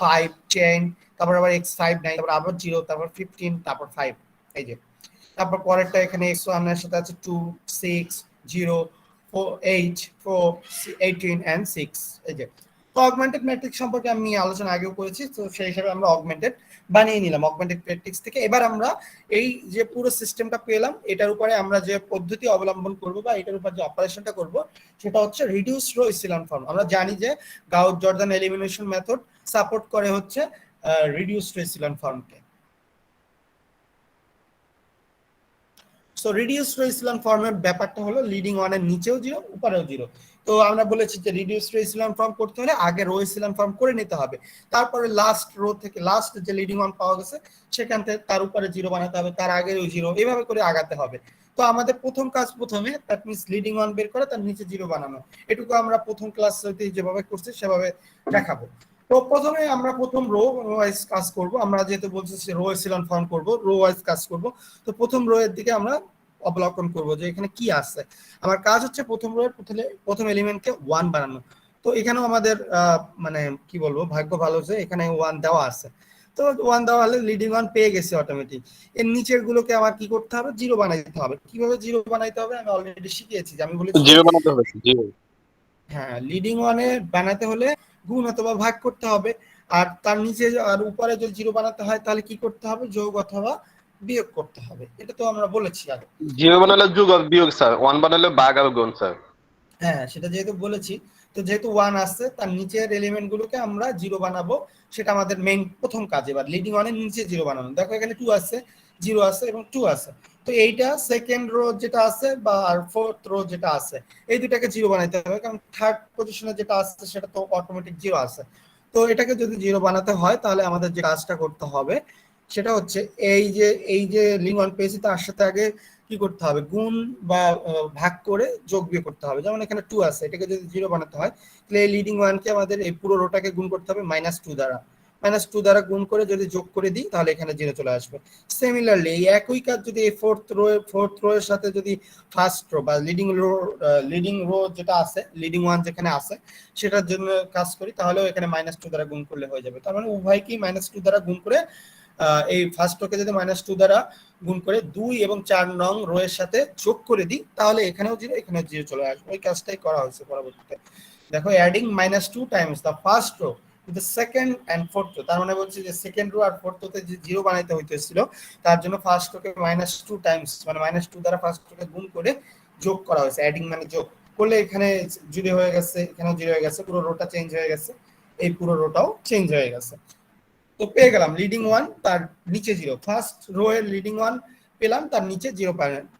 5 10, তারপর আবার x5 নাই, তারপর আবার 0, তারপর 15, তারপর 5। এই যে তারপর পরেরটা এখানে x1 এর সাথে আছে 2 6 0 4 8 4 18 and 6। এই যে তো অগমেন্টেড ম্যাট্রিক্স সম্পর্কে আমি আলোচনা আগেও করেছি, তো সেই হিসাবে আমরা অগমেন্টেড বানিয়ে নিলাম অগমেন্টেড ম্যাট্রিক্স থেকে। এবার আমরা এই যে পুরো সিস্টেমটা পেলাম, এটার উপরে আমরা যে পদ্ধতি অবলম্বন করব বা এটার উপর যে অপারেশনটা করব সেটা হচ্ছে রিডিউস রো ইচেলন ফর্ম। আমরা জানি যে Gauss Jordan elimination method support করে হচ্ছে রিডিউস রো ইচেলন ফর্মকে। সো রিডিউস রো ইচেলন ফর্মের ব্যাপারটা হলো লিডিং ওয়ানের নিচেও 0 উপরেও 0। তো আমরা বলেছি যে রিডিউস রো ইচেলন ফর্ম করতে হলে আগে রো ইচেলন ফর্ম করে নিতে হবে, তারপরে লাস্ট রো থেকে লাস্ট যে লিডিং ওয়ান পাওয়া গেছে সেখান থেকে তার উপরে 0 বানাতে হবে, তার আগে ওই 0, এইভাবে করে আগাতে হবে। তো আমাদের প্রথম কাজ প্রথমে দ্যাট মিন্স লিডিং ওয়ান বের করে তার নিচে 0 বানানো। এটুকু আমরা প্রথম ক্লাস যেভাবে করছি সেভাবে দেখাবো। তো প্রথমে আমরা প্রথম রো ওয়াইজ কাজ করব। আমরা যেহেতু বলছি রো ইচেলন ফর্ম করব, রো ওয়াইজ কাজ করব। তো প্রথম রো এর দিকে আমরা অবলোকন করব যে এখানে কি আছে। আমার কাজ হচ্ছে প্রথম রো এর প্রথম এলিমেন্টকে 1 বানানো। তো এখানেও আমাদের মানে কি বলবো, ভাগ্য ভালো যে এখানে 1 দেওয়া আছে। তো 1 দেওয়া হলে লিডিং 1 পেয়ে গেছে অটোমেটিক। এর নিচের গুলোকে আমার কি করতে হবে, 0 বানাইতে হবে। কিভাবে 0 বানাইতে হবে আমি অলরেডি শিখিয়েছি, যে আমি বলেছি 0 বানাতে হবে 0। হ্যাঁ, লিডিং 1 এ বানাতে হলে গুণ অথবা ভাগ করতে হবে, আর তার নিচে আর উপরে যদি 0 বানাতে হয় তাহলে কি করতে হবে, যোগ অথবা বিয়োগ করতে হবে। এটা তো আমরা বলেছি আগে। 0 বানালে যোগ আর বিয়োগ স্যার, 1 বানালে ভাগ আর গুণ স্যার। হ্যাঁ, সেটা যেহেতু বলেছি, তো যেহেতু 1 আসছে তার নিচের এলিমেন্ট গুলোকে আমরা 0 বানাবো, সেটা আমাদের মেইন প্রথম কাজ। এবার লিডিং 1 এর নিচে 0 বানানো। দেখো এখানে 2 আছে, 0 আছে এবং 2 আছে। তো এইটা সেকেন্ড রো যেটা আছে বা আর ফোর্থ রো যেটা আছে, এই দুটাকে 0 বানাইতে হবে, কারণ থার্ড পজিশনে যেটা আছে সেটা তো অটোমেটিক 0 আছে। তো এটাকে যদি 0 বানাতে হয় তাহলে আমাদের যে কাজটা করতে হবে সেটা হচ্ছে এই যে লিডিং 1 পেয়েছি তার সাথে আগে কি করতে হবে, গুণ বা ভাগ করে যোগ বিয়োগ করতে হবে। যেমন এখানে 2 আছে, এটাকে যদি 0 বানাতে হয় তাহলে এই লিডিং 1 কে আমাদের এই পুরো রোটাকে গুণ করতে হবে -2 দ্বারা। -2 দ্বারা গুণ করে যদি যোগ করে দিই তাহলে এখানে 0 চলে আসবে। সিমিলারলি এই একই কাজ যদি এই ফোর্থ রো এর সাথে যদি ফার্স্ট রো বা লিডিং রো যেটা আছে, লিডিং 1 যেখানে আছে সেটার জন্য কাজ করি, তাহলেও এখানে -2 দ্বারা গুণ করলে হয়ে যাবে। তার মানে উভয়কেই -2 দ্বারা গুণ করে এই ফার্স্ট রোকে যদি -2 দ্বারা গুণ করে 2 এবং 4 নং রো এর সাথে যোগ করে দিই তাহলে এখানেও 0 এখানেও 0 চলে আসবে। ওই কাজটাই করা হয়েছে পরবর্তীতে। দেখো adding -2 times the first row to the second and fourth row, তার মানে বলছে যে সেকেন্ড রো আর ফোর্থ রোতে যে 0 বানাইতে হইতেছিল তার জন্য ফার্স্ট রোকে -2 টাইমস মানে -2 দ্বারা ফার্স্ট রোকে গুণ করে যোগ করা হয়েছে। অ্যাডিং মানে যোগ করলে এখানে 0 হয়ে গেছে, এখানেও 0 হয়ে গেছে, পুরো রোটা চেঞ্জ হয়ে গেছে, এই পুরো রোটাও চেঞ্জ হয়ে গেছে। তো পেয়ে গেলাম লিডিং 1 তার নিচে 0, ফার্স্ট রো এর লিডিং 1 পেলাম, তার নিচে 0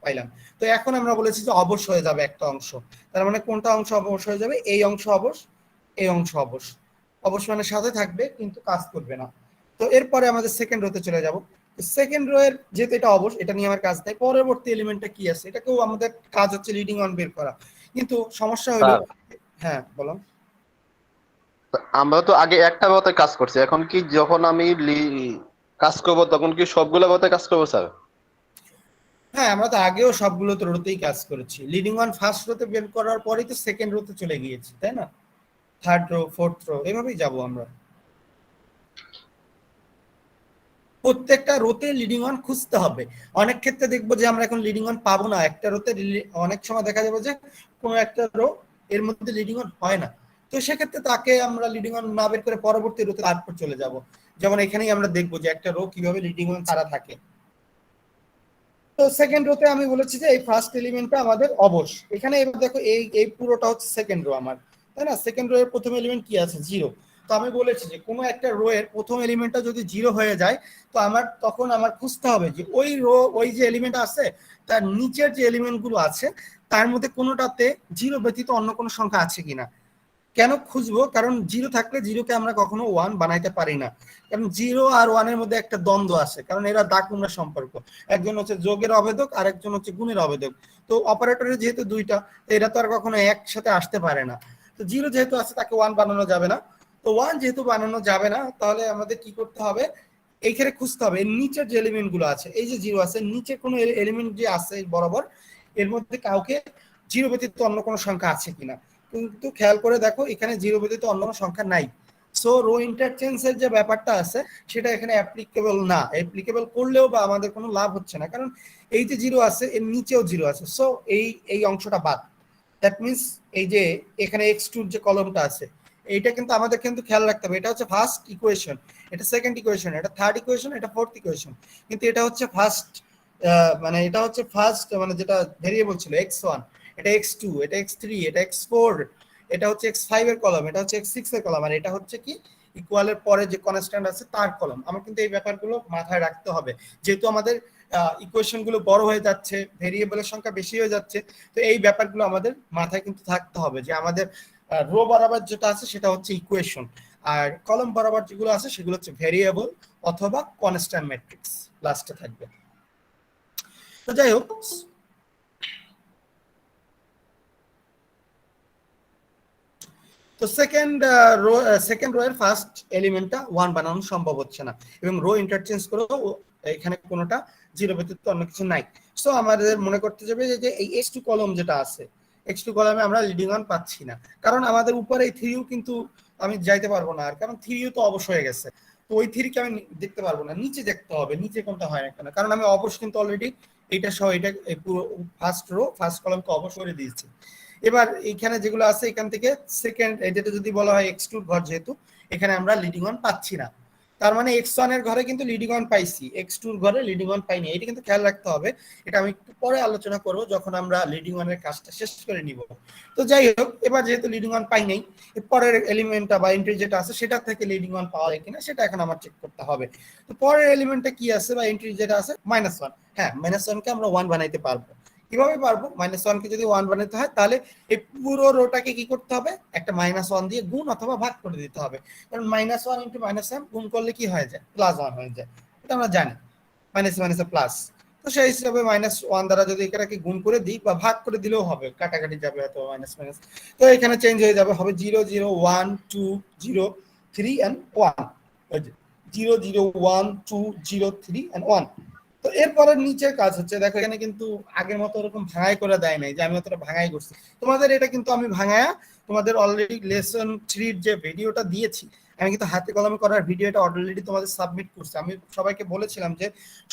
পাইলাম। তো এখন আমরা বলেছি যে অবশ হয়ে যাবে একটা অংশ। তার মানে কোনটা অংশ অবশ হয়ে যাবে, এই অংশ অবশ, এই অংশ অবশ। অবশ মানে সাথে থাকবে কিন্তু কাজ করবে না। তো এরপরে আমাদের সেকেন্ড রোতে চলে যাব। সেকেন্ড রো এর যেহেতু এটা অবশ, এটা নিয়ে আমার কাজ নাই। পরবর্তী এলিমেন্টটা কি আছে, এটাকেও আমাদের কাজ হচ্ছে লিডিং 1 বের করা, কিন্তু সমস্যা হলো হ্যাঁ বললাম আমরা তো আগে একটা রোতে কাজ করছি, এখন কি যখন আমি কাজ করব তখন কি সবগুলো রোতে কাজ করবো স্যার? হ্যাঁ, আমরা তো আগেও সবগুলো তো রোতেই কাজ করেছি। লিডিং 1 ফার্স্ট রোতে বের করার পরেই তো সেকেন্ড রোতে চলে গিয়েছি, তাই না? থার্ড রো, ফোর্থ রো, এভাবেই যাব আমরা। প্রত্যেকটা রোতে লিডিং 1 খুঁজতে হবে। অনেক ক্ষেত্রে দেখবো যে আমরা এখন লিডিং 1 পাবো না একটা রোতে। অনেক সময় দেখা যাবে যে কোনো একটা রো এর মধ্যে লিডিং 1 হয় না, তো সেক্ষেত্রে তাকে আমরা লিডিং 1 না বের করে পরবর্তী রোতে তারপর চলে যাব। যেমন এখানেই আমরা দেখবো যে একটা রো কিভাবে লিডিং 1 ছাড়া থাকে। তো সেকেন্ড রোতে আমি বলেছি যে এই ফার্স্ট এলিমেন্টটা আমাদের অবশ। এখানে এবার দেখো এই পুরোটা হচ্ছে সেকেন্ড রো আমার, তাই না? সেকেন্ড রো এর প্রথম এলিমেন্ট কি আছে, 0। তো আমি বলেছি যে কোনো একটা রো এর প্রথম এলিমেন্টটা যদি 0 হয়ে যায় তো তখন আমার খুঁজতে হবে যে ওই যে এলিমেন্ট আছে তার নিচের যে এলিমেন্টগুলো আছে তার মধ্যে কোনোটাতে 0 ব্যতীত অন্য কোনো সংখ্যা আছে কিনা। কেন খুঁজবো? কারণ 0 থাকলে 0কে আমরা কখনো 1 বানাইতে পারি না, কারণ 0 আর 1 এর মধ্যে একটা দ্বন্দ্ব আছে, কারণ এরা দাগ-কুমড়া সম্পর্ক, একজন হচ্ছে যোগের অবেদক আর একজন হচ্ছে গুণের অবেদক। তো অপারেটরের যেহেতু দুইটা, এরা তো আর কখনো একসাথে আসতে পারে না। তো 0 যেহেতু আছে তাকে 1 বানানো যাবে না, তো 1 যেহেতু বানানো যাবে না তাহলে আমাদের কি করতে হবে, এইখানে খুঁজতে হবে এর নিচের যে এলিমেন্ট গুলো আছে, এই যে 0 আছে নিচে কোনো এলিমেন্ট যে আছে বরাবর এর মধ্যে কাউকে 0 ব্যতীত অন্য কোনো সংখ্যা আছে কিনা। কিন্তু খেয়াল করে দেখো এখানে 0 ব্যতীত অন্য কোনো সংখ্যা নাই। সো রো ইন্টারচেঞ্জের যে ব্যাপারটা আছে সেটা এখানে অ্যাপ্লিকেবল না, অ্যাপ্লিকেবল করলেও বা আমাদের কোনো লাভ হচ্ছে না, কারণ এই যে 0 আছে এর নিচেও 0 আছে। সো এই অংশটা বাদ। দ্যাট মিনস এই যে এখানে x2 যে কলমটা আছে এইটা কিন্তু আমাদের কিন্তু খেয়াল রাখতে হবে, এটা হচ্ছে ফার্স্ট ইকুয়েশন, এটা সেকেন্ড ইকুয়েশন, এটা থার্ড ইকুয়েশন, এটা ফোর্থ ইকুয়েশন, কিন্তু এটা হচ্ছে ফার্স্ট, মানে এটা হচ্ছে ফার্স্ট, মানে যেটা ভেরিয়েবল ছিল x1, এটা x2, এটা x3, এটা x4, এটা হচ্ছে x5 এর কলম, এটা হচ্ছে x6 এর কলম, আর এটা হচ্ছে কি ইকুয়ালের পরে যে কনস্ট্যান্ট আছে তার কলম। আমার কিন্তু এই ব্যাপারগুলো মাথায় রাখতে হবে, যেহেতু আমাদের ইকুয়েশন গুলো বড় হয়ে যাচ্ছে, ভেরিয়েবলের সংখ্যা বেশি হয়ে যাচ্ছে, তো এই ব্যাপারগুলো আমাদের মাথায় কিন্তু থাকতে হবে যে আমাদের রো বরাবর যেটা আছে সেটা হচ্ছে ইকুয়েশন, আর কলম বরাবর যেগুলো আছে সেগুলো হচ্ছে ভেরিয়েবল অথবা কনস্ট্যান্ট ম্যাট্রিক্স লাস্টে থাকবে। তো যাই হোক, তো সেকেন্ড রো এর ফার্স্ট এলিমেন্টটা 1 বানানো সম্ভব হচ্ছে না, এবং রো ইন্টারচেঞ্জ করেও এখানে কোনোটা 0 ব্যতীত অন্য কিছু নাই। সো আমাদের মনে করতে হবে যে এই x2 কলম যেটা আছে, x2 কলমে আমরা লিডিং অন পাচ্ছি না, কারণ আমাদের উপরে এই 3 কিন্তু আমি যাইতে পারবো না, আর কারণ 3 তো অবশ্য হয়ে গেছে, তো ওই 3 কে আমি দেখতে পারবো না, নিচে দেখতে হবে, নিচে কোনটা হয় না কেন, কারণ আমি অবশ্য কিন্তু অলরেডি এটা সহ এটা পুরো ফার্স্ট রো ফার্স্ট কলমকে অবশ্য করে দিয়েছি। এবার এখানে যেগুলো আছে এখান থেকে সেকেন্ড, এটা যদি বলা হয় x2 ঘর, যেহেতু এখানে আমরা লিডিং অন পাচ্ছি না, তার মানে x1 এর ঘরে কিন্তু লিডিং অন পাইছি, x2 এর ঘরে লিডিং অন পাইনি, এটা কিন্তু খেয়াল রাখতে হবে। এটা আমি একটু পরে আলোচনা করব যখন আমরা লিডিং অনের কাজটা শেষ করে নিব। তো যাই হোক, এবার যেহেতু লিডিং অন পাই নাই, পরের এলিমেন্টটা বা এন্ট্রি যেটা আছে সেটা থেকে লিডিং অন পাওয়া যায় কিনা সেটা এখন আমার চেক করতে হবে। তো পরের এলিমেন্টটা কি আছে বা এন্ট্রি যেটা আছে -1, হ্যাঁ -1 কে আমরা 1 বানাইতে পারবো। কিভাবে পারবো? -1 কে যদি 1 বানাতে হয় তাহলে এই পুরো রোটাকে কি করতে হবে, একটা -1 দিয়ে গুণ অথবা ভাগ করে দিতে হবে, কারণ -1 ইনটু -1 গুণ করলে কি হয়ে যায়, +1 হয়ে যায়, এটা আমরা জানি, মাইনাস মাইনাসে প্লাস। তো সেই হিসাবে -1 দ্বারা যদি এটাকে গুণ করে দিই বা ভাগ করে দিলেও হবে, কাটাকাটি যাবে হয়তো মাইনাস মাইনাস, তো এখানে চেঞ্জ হয়ে যাবে, হবে 0 0 1 2 0 3 and 1, 0 0 1 2 0 3 and 1। তো এরপরে নিচের কাজ হচ্ছে, দেখো এখানে কিন্তু আগের মতো ওরকম ভাঙাই করে দেয় নাই যে আমি অতটা ভাঙাই করছি, তোমাদের এটা কিন্তু আমি ভাঙায়া তোমাদের অলরেডি লেসন 3 যে ভিডিওটা দিয়েছি, আমি কিন্তু হাতে কলমে করার ভিডিওটা অলরেডি তোমাদের সাবমিট করছি। আমি সবাইকে বলেছিলাম যে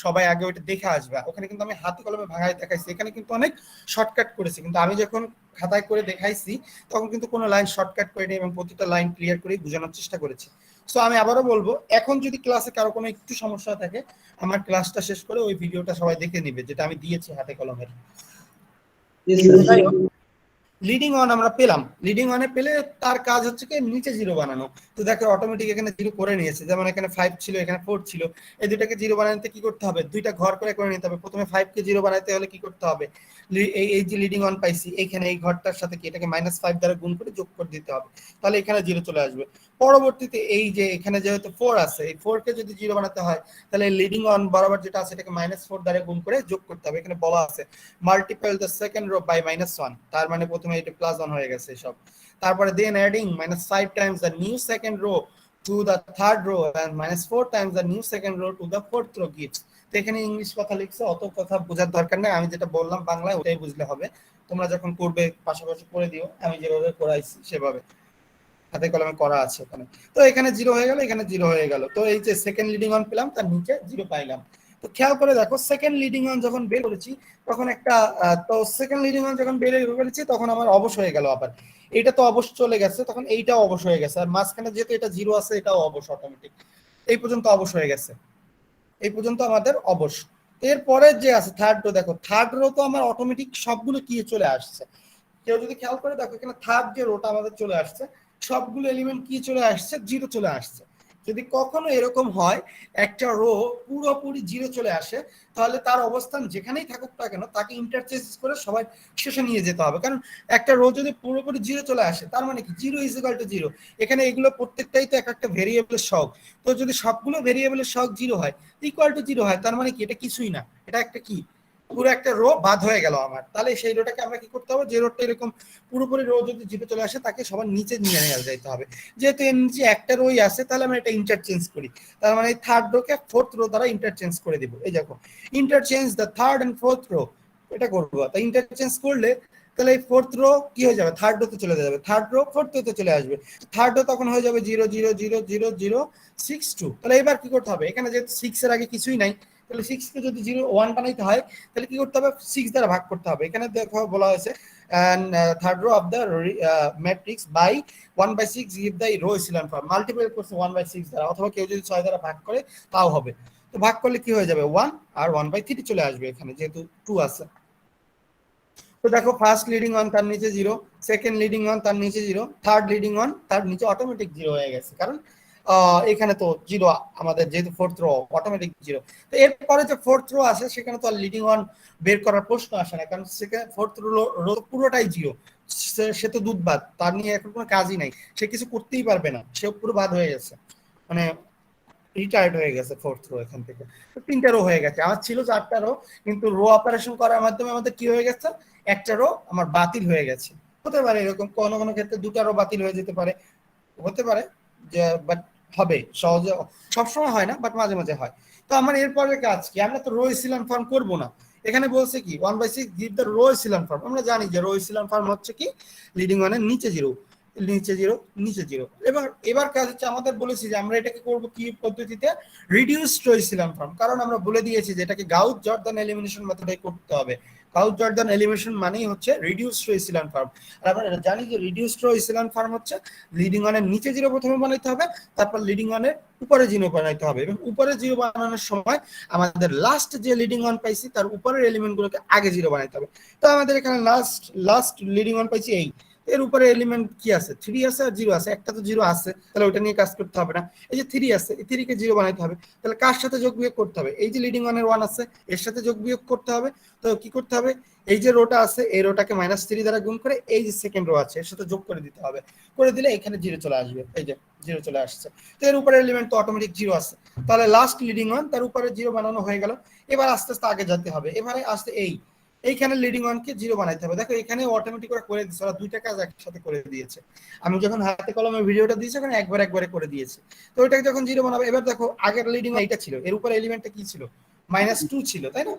সবাই আগে ওইটা দেখে আসবে, ওখানে কিন্তু আমি হাতে কলমে ভাঙাই দেখাইছি, এখানে কিন্তু অনেক শর্টকাট করেছি, কিন্তু আমি যখন খাতায় করে দেখাইছি তখন কিন্তু কোনো লাইন শর্টকাট করিনি এবং প্রতিটা লাইন ক্লিয়ার করে বোঝানোর চেষ্টা করেছি। সো আমি আবারও বলবো, এখন যদি ক্লাসে কারো কোনো একটু সমস্যা থাকে আমার ক্লাসটা শেষ করে ওই ভিডিওটা সবাই দেখে নিবে যেটা আমি দিয়েছি হাতে কলমের। লিডিং অন আমরা পেলাম, লিডিং অনে পেলে তার কাজ হচ্ছে কি নিচে 0 বানানো। তো দেখো অটোমেটিক এখানে 0 করে নিয়েছে, যেমন এখানে 5 ছিল, এখানে 4 ছিল, এই দুটাকে 0 বানাতে কি করতে হবে, দুইটা ঘর করে নিতে হবে। প্রথমে 5 কে 0 বানাতে হলে কি করতে হবে, এই যে লিডিং অন পাইছি এখানে এই ঘরটার সাথে কি এটাকে -5 দ্বারা গুণ করে যোগ করে দিতে হবে, তাহলে এখানে 0 চলে আসবে। পরবর্তীতে এই যে এখানে যেহেতু 4 আছে, এই 4 কে যদি 0 বানাতে হয় তাহলে লিডিং অন বরাবর যেটা আছে এটাকে -4 দ্বারা গুণ করে যোগ করতে হবে। এখানে বলা আছে multiply the second row by -1, তার মানে প্রথমে এটা +1 হয়ে গেছে সব। তারপরে then adding -5 times the new second row to the third row and -4 times the new second row to the fourth row gives. তো এখানে ইংলিশ কথা লিখছে, অত কথা বোঝার দরকার নেই, আমি যেটা বললাম বাংলায় ওটাই বুঝলে হবে। তোমরা যখন করবে পাশাপাশি করে দিও, আমি যেভাবে করাইছি সেভাবে হাতে কলমে করা আছে ওখানে। তো এখানে 0 হয়ে গেল, এখানে 0 হয়ে গেল। তো এই যে সেকেন্ড লিডিং অন পেলাম, তার নিচে 0 পাইলাম। তো খেয়াল করে দেখো সেকেন্ড লিডিং অন যখন বের করেছি তখন একটা তো সেকেন্ড লিডিং অন যখন বের করেছি তখন আমার অবশ হয়ে গেল, আবার এইটা তো অবশ চলে গেছে, তখন এইটাও অবশ হয়ে গেছে, আর মাঝখানে যেহেতু এটা 0 আছে এটাও অবশ অটোমেটিক, এই পর্যন্ত অবশ হয়ে গেছে, এই পর্যন্ত আমাদের অবশ। এরপরে যে আছে থার্ড রো, দেখো থার্ড রো তো আমার অটোমেটিক সবগুলো কি চলে আসছে। কেউ যদি খেয়াল করে দেখো এখানে থার্ড যে রোটা আমাদের চলে আসছে, সবগুলো এলিমেন্ট কি চলে আসছে, জিরো চলে আসছে। যদি কখনো এরকম হয় একটা রো পুরোপুরি জিরো চলে আসে, তাহলে তার অবস্থান যেখানেই থাকুক না কেন তাকে ইন্টারচেঞ্জ করে সবাই শেষে নিয়ে যেতে হবে। কারণ একটা রো যদি পুরোপুরি জিরো চলে আসে তার মানে কি zero is equal to zero. এখানে এগুলো প্রত্যেকটাই তো এক একটা ভেরিয়েবলের সহগ। তো যদি সবগুলো ভেরিয়েবলের সহগ জিরো হয়, ইকুয়াল টু জিরো হয়, তার মানে কি এটা কিছুই না, এটা একটা কি পুরো একটা রো বাদ হয়ে গেল আমার। তাহলে সেই রোটাকে আমরা কি করতে হবে, যে রোটা এরকম পুরোপুরি রো যদি জিরো চলে আসে তাকে সবার নিচে নিয়ে নেওয়া যাইতে হবে। যেহেতু এর নিচে একটা রোই আছে তাহলে আমরা এটা ইন্টারচেঞ্জ করি। তার মানে থার্ড রোকে ফোর্থ রো দ্বারা ইন্টারচেঞ্জ করে দিব। এই দেখো interchange the third and fourth row, এটা করবো। তাই ইন্টারচেঞ্জ করলে তাহলে এই ফোর্থ রো কি হয়ে যাবে, থার্ড রোতে চলে যাবে, থার্ড রো ফোর্থ রোতে চলে আসবে, থার্ড রো তখন হয়ে যাবে 0 0 0 0 0 6 2। তাহলে এবার কি করতে হবে, এখানে যেহেতু 6 এর আগে কিছুই নাই, তাহলে 6 কে যদি 0 1 বানাইতে হয় তাহলে কি করতে হবে, 6 দ্বারা ভাগ করতে হবে। এখানে দেখো বলা হয়েছে and third row of the matrix by 1/6 give the row echelon form, multiply করছে 1/6 দ্বারা, অথবা কেউ যদি 6 দ্বারা ভাগ করে তাও হবে। তো ভাগ করলে কি হয়ে যাবে 1 আর 1/3 চলে আসবে এখানে যেহেতু 2 আছে। তো দেখো ফার্স্ট লিডিং ওয়ান তার নিচে 0, সেকেন্ড লিডিং ওয়ান তার নিচে 0, থার্ড লিডিং ওয়ান তার নিচে অটোমেটিক 0 হয়ে গেছে, কারণ এখানে তো 0 আমাদের যেহেতু ফোর্থ রো অটোমেটিক 0। তো এরপরে যে ফোর্থ রো আছে সেখানে তো আর লিডিং ওয়ান বের করার প্রশ্ন আসে না, কারণ সেখানে ফোর্থ রো পুরোটাই 0। সে তো দুধ বাদ, তার নিয়ে এখন কোনো কাজই নাই, সে কিছু করতেই পারবে না, সে পুরো বাদ হয়ে গেছে, মানে রিটায়ার্ড হয়ে গেছে ফোর্থ রো এখান থেকে। তো 3টা রো হয়ে গেছে, আমার ছিল 4টা রো, কিন্তু রো অপারেশন করার মাধ্যমে আমাদের কি হয়ে গেছে, একটা রো আমার বাতিল হয়ে গেছে। হতে পারে এরকম কোনো কোনো ক্ষেত্রে 2টা রো বাতিল হয়ে যেতে পারে, হতে পারে যে, বাট হবে সহজে, সবসময় হয় না বাট মাঝে মাঝে হয়। তো আমার এরপরে কাজ কি, আমরা তো রো echelon ফর্ম করবো না, এখানে বলছে কি 1/6 give the row echelon form. আমরা জানি যে রো echelon ফর্ম হচ্ছে কি লিডিং ওয়ানের নিচে 0 নিচে 0 নিচে 0। এবার কাজ হচ্ছে আমাদের বলেছি যে আমরা এটাকে করব কি পদ্ধতিতে, রিডিউসড রো echelon ফর্ম, কারণ আমরা বলে দিয়েছি যে এটাকে গাউস জর্দান এলিমিনেশন মেথডে করতে হবে। গাউস জর্দান এলিমিনেশন মানেই হচ্ছে রিডিউসড রো echelon ফর্ম। আর আমরা জানি যে রিডিউসড রো echelon ফর্ম হচ্ছে লিডিং ওয়ানের নিচে 0 প্রথমে বানাইতে হবে, তারপর লিডিং ওয়ানের উপরে 0 বানাইতে হবে, এবং উপরে 0 বানানোর সময় আমাদের লাস্ট যে লিডিং ওয়ান পাইছি তার উপরের এলিমেন্ট গুলোকে আগে 0 বানাইতে হবে। তো আমাদের এখানে লাস্ট লিডিং ওয়ান পাইছি এই, এর উপরে এলিমেন্ট কি আছে, 3 আছে আর 0 আছে, একটা তো 0 আছে, তাহলে ওটা নিয়ে কাজ করতে হবে না। এই যে 3 আছে, এই 3 কে 0 বানাইতে হবে, তাহলে কার সাথে যোগ বিয়োগ করতে হবে, এই যে লিডিং ওয়ানের 1 আছে এর সাথে যোগ বিয়োগ করতে হবে। তো কি করতে হবে, এই যে রোটা আছে এই রোটাকে -3 দ্বারা গুণ করে এই যে সেকেন্ড রো আছে এর সাথে যোগ করে দিতে হবে, করে দিলে এখানে 0 চলে আসবে, এই যে 0 চলে আসছে। তো এর উপরে এলিমেন্ট তো অটোমেটিক 0 আছে, তাহলে লাস্ট লিডিং ওয়ান তার উপরে 0 বানানো হয়ে গেল। এবার আস্তে আস্তে আগে যেতে হবে, এবারে আস্তে এইখানে লিডিং ওয়ানকে 0 বানাইতে হবে। দেখো এখানে অটোমেটিক করে দিয়েছে, ওরা দুইটা কাজ একসাথে করে দিয়েছে। আমি যখন হাতে কলমে ভিডিওটা দিয়েছি ওখানে একবারে করে দিয়েছে। তো ওইটাকে যখন 0 বানাবে, এবার দেখো আগের লিডিং এইটা ছিল, এর উপরে এলিমেন্টটা কি ছিল, -2 ছিল, তাই না?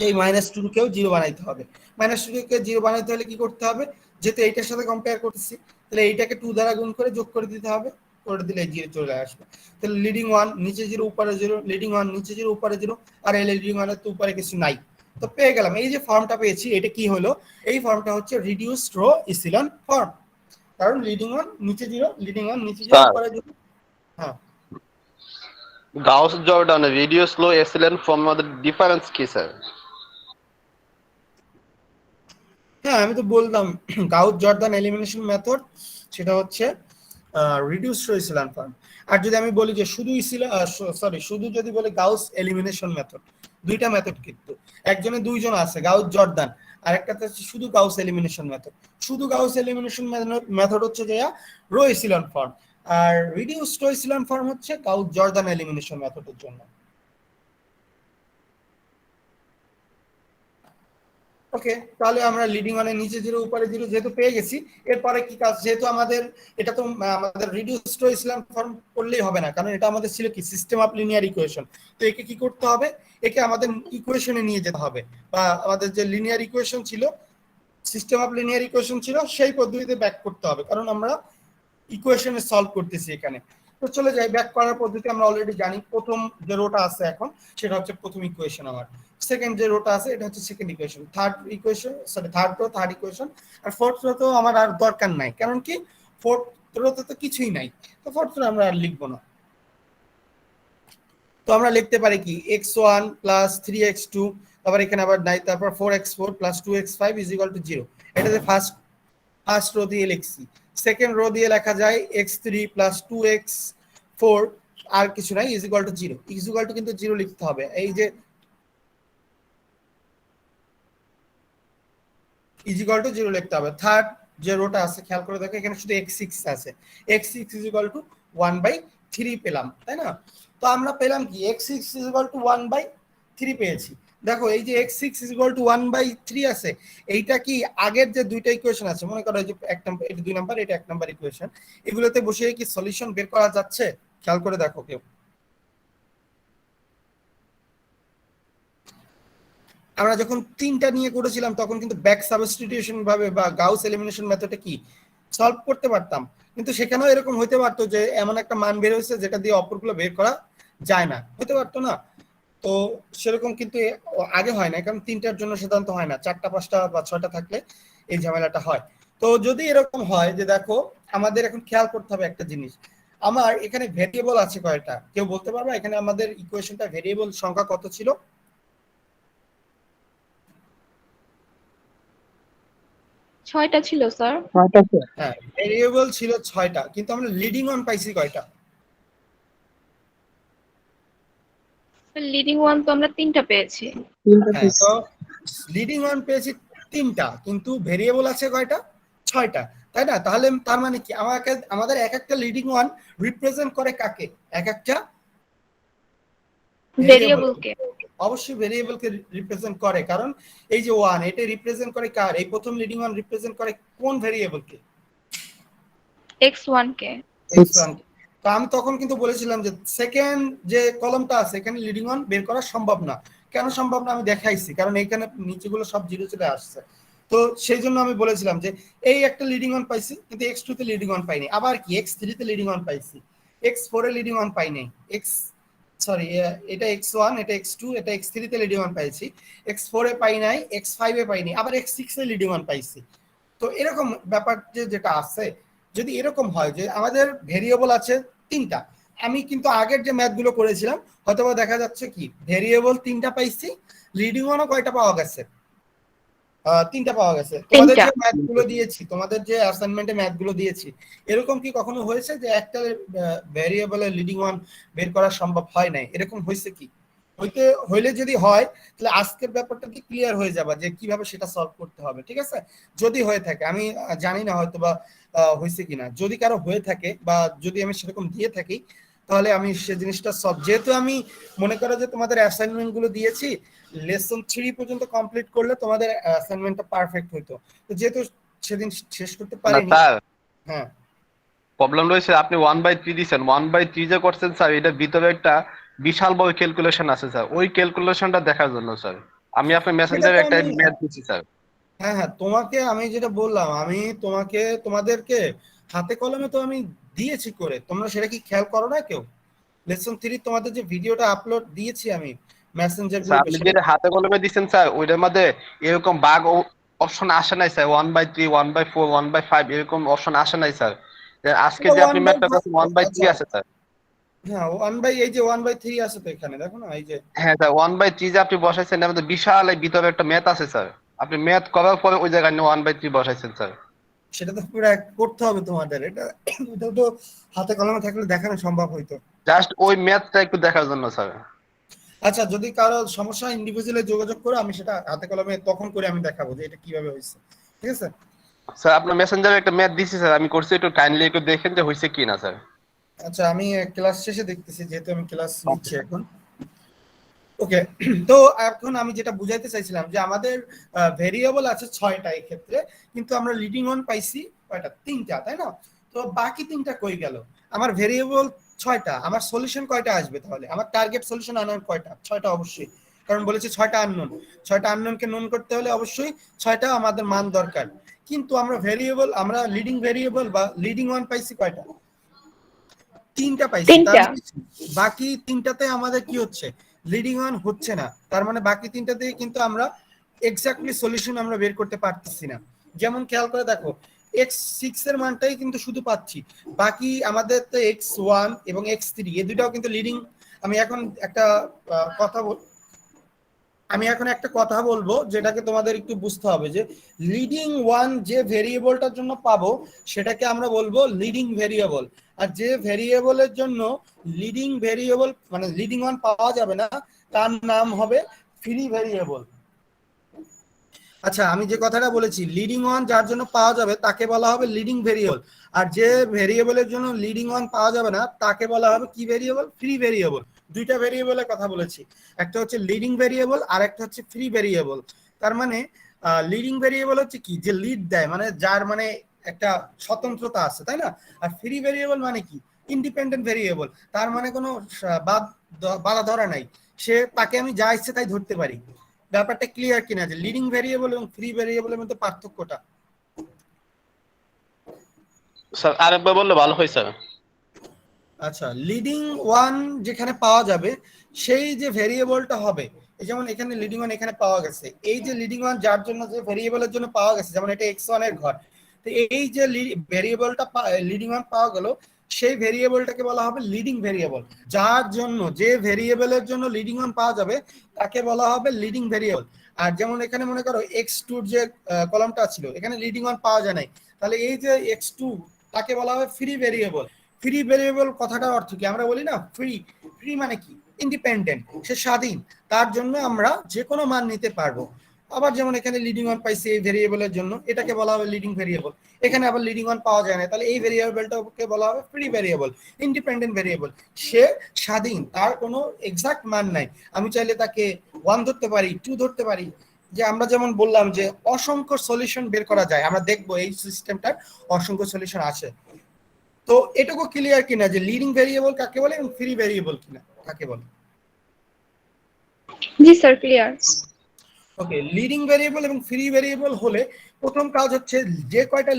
এই -2 কেও 0 বানাইতে হবে। -2 কে 0 বানাইতে হলে কি করতে হবে, যেহেতু এইটার সাথে কম্পেয়ার করতেছি তাহলে এইটাকে 2 দ্বারা গুণ করে যোগ করে দিতে হবে, করে দিলে 0 চলে আসবে। তাহলে লিডিং 1 নিচে 0 উপরে 0, লিডিং 1 নিচে 0 উপরে 0, আর এই লিডিং 1 এর তো উপরে কিছু নাই। তো পেয়ে গেলাম, এই যে ফর্মটা পেয়েছি এটা কি হলো, এই ফর্মটা হচ্ছে রিডিউসড রো echelon ফর্ম, কারণ লিডিং 1 নিচে 0, লিডিং 1 নিচে 0 উপরে 0। হ্যাঁ গাউস জর্ডান রিডিউস লো এসিলেন ফর্ম মধ্যে ডিফারেন্স কি স্যার? হ্যাঁ আমি তো বললাম গাউস জর্দান এলিমিনেশন মেথড সেটা হচ্ছে রিডিউসড রো echelon ফর্ম। আর যদি আমি বলি যে শুধু শুধু যদি বলি গাউস এলিমিনেশন মেথড, দুইটা মেথড কিন্তু, একজনে দুইজন আছে গাউস জর্দান, আর একটা হচ্ছে শুধু গাউস এলিমিনেশন মেথড। শুধু গাউস এলিমিনেশন মেথড হচ্ছে যে রো echelon ফর্ম, আর রিডিউসড রো echelon ফর্ম হচ্ছে গাউস জর্দান এলিমিনেশন মেথডের জন্য। ওকে, তাহলে আমরা লিডিং ওয়ানের নিচে 0 উপরে 0 যেহেতু পেয়ে গেছি, এরপরে কি কাজ, যেহেতু আমাদের এটা তো আমাদের রিডিউসড রো echelon ফর্ম করলেই হবে না, কারণ এটা আমাদের ছিল কি সিস্টেম অফ লিনিয়ার ইকুয়েশন। তো একে কি করতে হবে, একে আমাদের ইকুয়েশনে নিয়ে যেতে হবে, বা আমাদের যে লিনিয়ার ইকুয়েশন ছিল, সিস্টেম অফ লিনিয়ার ইকুয়েশন ছিল সেই পদ্ধতিতে ব্যাক করতে হবে, কারণ আমরা ইকুয়েশনে সলভ করতেছি এখানে। তো চলে যাই ব্যাক করার পদ্ধতি, আমরা অলরেডি জানি। প্রথম যে রোটা আছে এখন সেটা হচ্ছে প্রথম ইকুয়েশন, আমার সেকেন্ড যে রোটা আছে এটা হচ্ছে second equation, third row third equation, আর ফোর্থ রো তো আমার আর দরকার নাই, কারণ কি ফোর্থ রোতে তো কিছুই নাই, তো ফোর্থ রো আমরা আর লিখবো না। তো আমরা লিখতে পারি কি x1 প্লাস 3x2, তারপর এখানে আবার নাই, তারপর 4x4 plus 2x5 is equal to 0। এটা যে ফার্স্ট রো দিয়ে লিখছি, সেকেন্ড রো দিয়ে লেখা যায় x3 প্লাস 2x4 আর কিছু নাই is equal to 0, is equal to কিন্তু 0 লিখতে হবে। এই যে ইজ ইকুয়াল টু 0 লিখতে হবে। থার্ড যে রোটা আছে খেয়াল করে দেখো, এখানে শুধু x6 আছে, x6 ইজ ইকুয়াল টু 1/3 পেলাম, তাই না? তো আমরা পেলাম কি x6 ইজ ইকুয়াল টু 1/3 পেয়েছি। দেখো এই যে x6 ইজ ইকুয়াল টু 1/3 আছে, এইটা কি আগের যে দুইটা ইকুয়েশন আছে, মনে করো এই যে এক নাম্বার, এটা 2 নাম্বার, এটা 1 নাম্বার ইকুয়েশন, এগুলোতে বসে কি সলিউশন বের করা যাচ্ছে? খেয়াল করে দেখো কেউ। আমরা যখন তিনটা নিয়ে করেছিলাম তখন কিন্তু ব্যাক সাবস্টিটিউশন ভাবে বা গাউস এলিমিনেশন মেথডে কি সলভ করতে পারতাম, কিন্তু সেখানেও এরকম হইতে পারতো যে এমন একটা মান বের হয়েছে যেটা দিয়ে অপরগুলো বের করা যায় না, হইতে পারতো না? তো সেরকম কিন্তু আগে হয় না, কারণ তিনটার জন্য সাধারণত হয় না, 4টা 5টা বা 6টা থাকলে এই ঝামেলাটা হয়। তো যদি এরকম হয় যে দেখো আমাদের এখন খেয়াল করতে হবে একটা জিনিস, আমার এখানে ভেরিয়েবল আছে কয়টা? কেউ বলতে পারবে এখানে আমাদের ইকুয়েশনটা ভেরিয়েবল সংখ্যা কত ছিল? 6টা ছিল স্যার। হ্যাঁ, ভেরিয়েবল ছিল 6টা, কিন্তু আমরা লিডিং অন পাইছি কয়টা? লিডিং ওয়ান তো আমরা 3টা পেয়েছি। হ্যাঁ, তো লিডিং অন পেয়েছি 3টা, কিন্তু ভেরিয়েবল আছে কয়টা? 6টা, তাই না? তাহলে তার মানে কি আমাদের এক একটা লিডিং ওয়ান রিপ্রেজেন্ট করে কাকে? এক একটা ভেরিয়েবলকে। অবশ্যই ভেরিয়েবলকে রিপ্রেজেন্ট করে, কারণ এই যে 1 এটা রিপ্রেজেন্ট করে কার? এই প্রথম লিডিং ওয়ান রিপ্রেজেন্ট করে কোন ভেরিয়েবলকে? x1 কে। x1। তো আমি তখন কিন্তু বলেছিলাম যে সেকেন্ড যে কলামটা আছে এখানে লিডিং ওয়ান বের করা সম্ভব না। কেন সম্ভব না আমি দেখাইছি, কারণ এইখানে নিচেগুলো সব জিরো চলে আসছে। তো সেই জন্য আমি বলেছিলাম যে এই একটা লিডিং ওয়ান পাইছি, কিন্তু x2 তে লিডিং ওয়ান পাইনি, আবার কি x3 তে লিডিং ওয়ান পাইছি, x4 এ লিডিং ওয়ান পাই নাই, এটা x1, এটা x2, এটা x3 তে লিডিং ওয়ান পাইছি, x4 এ পাই নাই, x5 এ পাইনি, আবার x6 এ লিডিং ওয়ান পাইছি। তো এরকম ব্যাপার যেটা আছে, যদি এরকম হয় যে আমাদের ভেরিয়েবল আছে 3টা, আমি কিন্তু আগের যে ম্যাথ গুলো করেছিলাম হয়তোবা দেখা যাচ্ছে কি ভেরিয়েবল 3টা পাইছি, লিডিং ওয়ানও কয়টা পাওয়া গেছে? 3টা পাওয়া গেছে। তোমাদের যে ম্যাথ গুলো দিয়েছি, তোমাদের যে অ্যাসাইনমেন্টে ম্যাথ গুলো দিয়েছি, এরকম কি কখনো হয়েছে যে একটা ভেরিয়েবলের লিডিং ওয়ান বের করা সম্ভব হয় নাই? এরকম হয়েছে কি? হইলে যদি হয় তাহলে আজকের ব্যাপারটা কি ক্লিয়ার হয়ে যাবে যে কিভাবে সেটা সলভ করতে হবে, ঠিক আছে? যদি হয়ে থাকে, আমি জানি না হয়তো বা হয়েছে কিনা, যদি কারো হয়ে থাকে বা যদি আমি সেরকম দিয়ে থাকি তাহলে আমি সে জিনিসটা সব, যেহেতু আমি মনে করো যে তোমাদের অ্যাসাইনমেন্ট গুলো দিয়েছি লেসন 3 পর্যন্ত কমপ্লিট করলে তোমাদের অ্যাসাইনমেন্টটা পারফেক্ট হতো, তো যেহেতু সেদিন শেষ করতে পারিনি। স্যার হ্যাঁ, প্রবলেম রয়েছে, আপনি 1/3 দিচ্ছেন, 1/3 যে করছেন স্যার, এটার ভিতরে একটা বিশাল বড় ক্যালকুলেশন আছে স্যার, ওই ক্যালকুলেশনটা দেখার জন্য স্যার আমি আপনার সেটা মেসেঞ্জারে তো একটা আমি, ম্যাথ দিচ্ছি স্যার। হ্যাঁ হ্যাঁ, তোমাকে আমি যেটা বললাম, আমি তোমাদেরকে হাতে কলমে তো আমি দিয়েছি করে, তোমরা সেটা কি খেয়াল করো না কেউ? লেসন 3 তোমাদের যে ভিডিওটা আপলোড দিয়েছি আমি মেসেঞ্জার স্যার গ্রুপে, আপনি সেটা যেটা হাতে কলমে দিচ্ছেন স্যার, ওইটার মধ্যে এরকম বাগ অপশন আসে নাই স্যার, 1/3, 1/4, 1/5 এরকম অপশন আসে নাই স্যার। আজকে যে আপনি ম্যাথটা করছেন 1/3 আচ্ছা, আছে স্যার। হ্যাঁ এই যে 1/3 আছে তো এখানে, দেখো না এই যে। হ্যাঁ স্যার, 1/3 যে আপনি বসাইছেন এর মধ্যে বিশাল এই ভিতরে একটা ম্যাথ আছে স্যার, আপনি ম্যাথ করার পরে ওই জায়গায় 1/3 বসাইছেন স্যার। সেটা তো পুরো করতে হবে তোমাদের, এটা তো হাতে কলমে থাকলে দেখানো সম্ভব হইতো। জাস্ট ওই ম্যাথটা একটু দেখার জন্য স্যার। আচ্ছা, যদি কারো সমস্যা ইন্ডিভিজুয়ালি যোগাযোগ করো, আমি সেটা হাতে কলমে তখন করে আমি দেখাবো যে এটা কিভাবে হয়েছে, ঠিক আছে? স্যার আপনার মেসেঞ্জারে একটা ম্যাথ দিছি স্যার, আমি করছি, একটু কাইন্ডলি একটু দেখেন যে হয়েছে কি না স্যার। আচ্ছা, আমি ক্লাস শেষে দেখতেছি, যেহেতু আমি ক্লাস নিচ্ছি এখন। ওকে, তো এখন আমি যেটা বুঝাইতে চাইছিলাম যে আমাদের ভেরিয়েবল আছে 6টা এই ক্ষেত্রে, কিন্তু আমরা লিডিং অন পাইছি কয়টা? 3টা, তাই না? তো বাকি 3টা কই গেল? আমার ভেরিয়েবল 6টা, আমার সলিউশন কয়টা আসবে তাহলে? আমার টার্গেট সলিউশন আনার কয়টা? 6টা অবশ্যই, কারণ বলেছে 6টা আননোন, 6টা আননোনকে নোন করতে হলে অবশ্যই 6টা আমাদের মান দরকার। কিন্তু আমরা লিডিং ভেরিয়েবল বা লিডিং ওয়ান পাইছি কয়টা? 3টা পাইছি। তার মানে বাকি 3টাতে আমাদের কি হচ্ছে? লিডিং ওয়ান হচ্ছে না, তার মানে বাকি 3টাতে কিন্তু আমরা এক্স্যাক্টলি সলিউশন আমরা বের করতে পারতেছি না। যেমন খেয়াল করে দেখো, x6 এর মানটাই কিন্তু শুধু পাচ্ছি, বাকি আমাদের তো x1 এবং x3 এই দুটাও কিন্তু লিডিং। আমি এখন একটা কথা আমি এখন একটা কথা বলবো যেটাকে তোমাদের একটু বুঝতে হবে, যে লিডিং ওয়ান যে ভেরিয়েবলটার জন্য পাবো সেটাকে আমরা বলবো লিডিং ভেরিয়েবল, আর যে ভেরিয়েবলের জন্য লিডিং ভেরিয়েবল মানে লিডিং ওয়ান পাওয়া যাবে না তার নাম হবে ফ্রি ভেরিয়েবল। আচ্ছা, আমি যে কথাটা বলেছি লিডিং ওয়ান যার জন্য পাওয়া যাবে তাকে বলা হবে লিডিং ভেরিয়েবল, আর যে ভেরিয়েবলের জন্য লিডিং ওয়ান পাওয়া যাবে না তাকে বলা হবে কি ভেরিয়েবল? Free variable. দুইটা ভেরিয়েবলের কথা বলেছি, একটা হচ্ছে লিডিং ভেরিয়েবল আর একটা হচ্ছে ফ্রি ভেরিয়েবল। তার মানে লিডিং ভেরিয়েবল হচ্ছে কি, যে লিড দেয়, মানে যার মানে একটা স্বতন্ত্রতা আছে, তাই না? আর ফ্রি ভেরিয়েবল মানে কি? ইন্ডিপেন্ডেন্ট ভেরিয়েবল, তার মানে কোনো বাধা ধরা নাই, সে তাকে আমি যা ইচ্ছে তাই ধরতে পারি। ব্যাপারটা ক্লিয়ার কিনা যে লিডিং ভেরিয়েবল এবং ফ্রি ভেরিয়েবলের মধ্যে পার্থক্যটা? স্যার আরেকবার বললে ভালো হয় স্যার। আচ্ছা, লিডিং ওয়ান যেখানে পাওয়া যাবে সেই যে ভেরিয়েবলটা হবে, এই যেমন এখানে লিডিং ওয়ান এখানে পাওয়া গেছে, এই যে লিডিং ওয়ান যার জন্য যে ভেরিয়েবলের জন্য পাওয়া গেছে, যেমন এটা x1 এর ঘর, তো এই যে ভেরিয়েবলটা লিডিং ওয়ান পাওয়া গেল সেই ভেরিয়েবলটাকে বলা হবে লিডিং ভেরিয়েবল। যার জন্য যে ভেরিয়েবলের জন্য লিডিং ওয়ান পাওয়া যাবে তাকে বলা হবে লিডিং ভেরিয়েবল। আর যেমন এখানে মনে করো x2 যে কলামটা ছিল এখানে লিডিং ওয়ান পাওয়া যায় নাই, তাহলে এই যে x2 তাকে বলা হবে ফ্রি ভেরিয়েবল। ফ্রি ভেরিয়েবল কথাটার অর্থ কি? আমরা বলি না ফ্রি, ফ্রি মানে কি? ইন্ডিপেন্ডেন্ট, সে স্বাধীন, তার জন্য আমরা যে কোনো মান নিতে পারবো। আবার যেমন এখানে লিডিং ওয়ান পাইছি এই ভেরিয়েবলের জন্য, এটাকে বলা হবে লিডিং ভেরিয়েবল। এখানে আবার লিডিং ওয়ান পাওয়া যায় না, তাহলে এই ভেরিয়েবলটাকে বলা হবে ফ্রি ভেরিয়েবল, ইন্ডিপেন্ডেন্ট ভেরিয়েবল। সে স্বাধীন, তার কোনো এক্সাক্ট মান নাই, আমি চাইলে তাকে 1 ধরতে পারি, 2 ধরতে পারি। যে আমরা যেমন বললাম যে অসংখ্য সলিউশন বের করা যায়, আমরা দেখবো এই সিস্টেমটার অসংখ্য সলিউশন আছে। তো এটুকু ক্লিয়ার কিনা যে লিডিং ভেরিয়েবল কাকে বলে এবং ফ্রি ভেরিয়েবল কিনা কাকে বলে? জি স্যার, ক্লিয়ার। ওকে, লিডিং ভেরিয়েবল এবং ফ্রি ভেরিয়েবল হলে প্রথম কাজ হচ্ছে যে কয়টা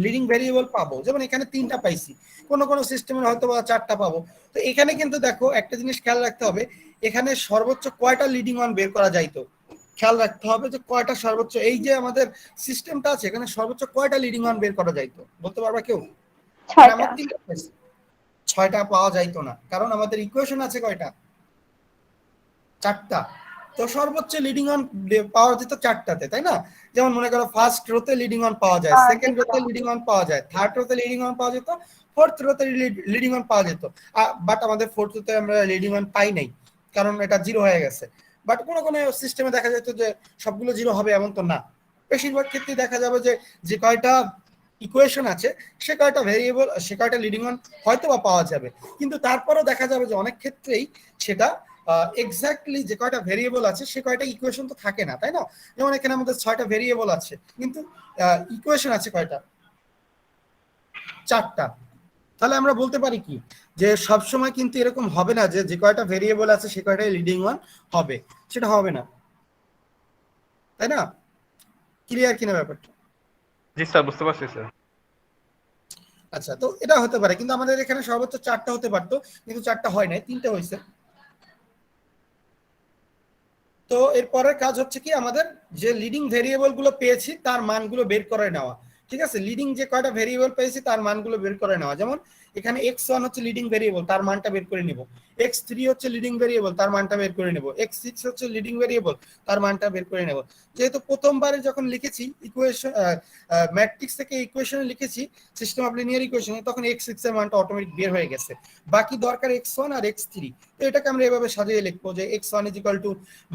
লিডিং ভেরিয়েবল পাবো, যেমন এখানে 3টা পাইছি, কোন কোন সিস্টেমে হয়তো বা 4টা পাবো। তো এখানে কিন্তু দেখো একটা জিনিস খেয়াল রাখতে হবে, এখানে সর্বোচ্চ কয়টা লিডিং ওয়ান বের করা যাইতো, খেয়াল রাখতে হবে যে কয়টা সর্বোচ্চ, এই যে আমাদের সিস্টেমটা আছে এখানে সর্বোচ্চ কয়টা লিডিং ওয়ান বের করা যাইতো, বলতে পারবা কেউ? 6টা। 6টা পাওয়া যাইতো না, কারণ আমাদের ইকুয়েশন আছে কয়টা? 4টা। তো সর্বোচ্চ লিডিং অন পাওয়া যেত 4টাতে, তাই না? যেমন মনে করো ফার্স্ট রোতে লিডিং অন পাওয়া যায়, সেকেন্ড রোতে লিডিং অন পাওয়া যায়, থার্ড রোতে লিডিং অন পাওয়া যেত, ফোর্থ রোতে লিডিং অন পাওয়া যেত। বাট আমাদের ফোর্থ রোতে আমরা লিডিং অন পাই নাই, কারণ এটা 0 হয়ে গেছে। বাট কোনো কোনো সিস্টেমে দেখা যেত যে সবগুলো 0 হবে, এমন তো না। বেশিরভাগ ক্ষেত্রে দেখা যাবে যে যে কয়টা ইকুয়েশন আছে সে কয়টা ভেরিয়েবল, সে কয়টা লিডিং অন হয়তো বা পাওয়া যাবে, কিন্তু তারপরেও দেখা যাবে যে অনেক ক্ষেত্রেই সেটা এক্স্যাক্টলি যে কয়টা ভেরিয়েবল আছে সে কয়টা ইকুয়েশন তো থাকে না, তাই না? যেমন এখানে আমাদের 6টা ভেরিয়েবল আছে, কিন্তু ইকুয়েশন আছে কয়টা? 4টা। তাহলে আমরা বলতে পারি কি, যে সব সময় কিন্তু এরকম হবে না যে যে কয়টা ভেরিয়েবল আছে সে কয়টাই লিডিং ওয়ান হবে, সেটা হবে না, তাই না? ক্লিয়ার কিনা ব্যাপারটা? জি স্যার, বুঝতে পারছি স্যার। আচ্ছা, তো এটা হতে পারে, কিন্তু আমাদের এখানে সর্বোচ্চ 4টা হতে পারতো, কিন্তু 4টা হয় নাই, 3টে হয়েছে। তো এর পরের কাজ হচ্ছে কি, আমাদের যে লিডিং ভেরিয়েবল গুলো পেয়েছি তার মানগুলো বের করে নেওয়া। ঠিক আছে, লিডিং যে কয়টা ভেরিয়েবল পেয়েছি তার মানগুলো বের করে নেওয়া। যেমন এখানে x1 হচ্ছে লিডিং ভেরিয়েবল, তার মানটা বের করে নিব। x3 হচ্ছে লিডিং ভেরিয়েবল, তার মানটা বের করে নেব। x6 হচ্ছে লিডিং ভেরিয়েবল, তার মানটা বের করে নেব। যেহেতু প্রথমবারে যখন লিখেছি ইকুয়েশন ম্যাট্রিক্স থেকে ইকুয়েশনে লিখেছি সিস্টেম অফ লিনিয়ার ইকুয়েশন, তখন x6 এর মানটা অটোমেটিক বের হয়ে গেছে, বাকি দরকার x1 আর x3। তো এটাকে আমরা এভাবে সাজিয়ে লিখবো যে x1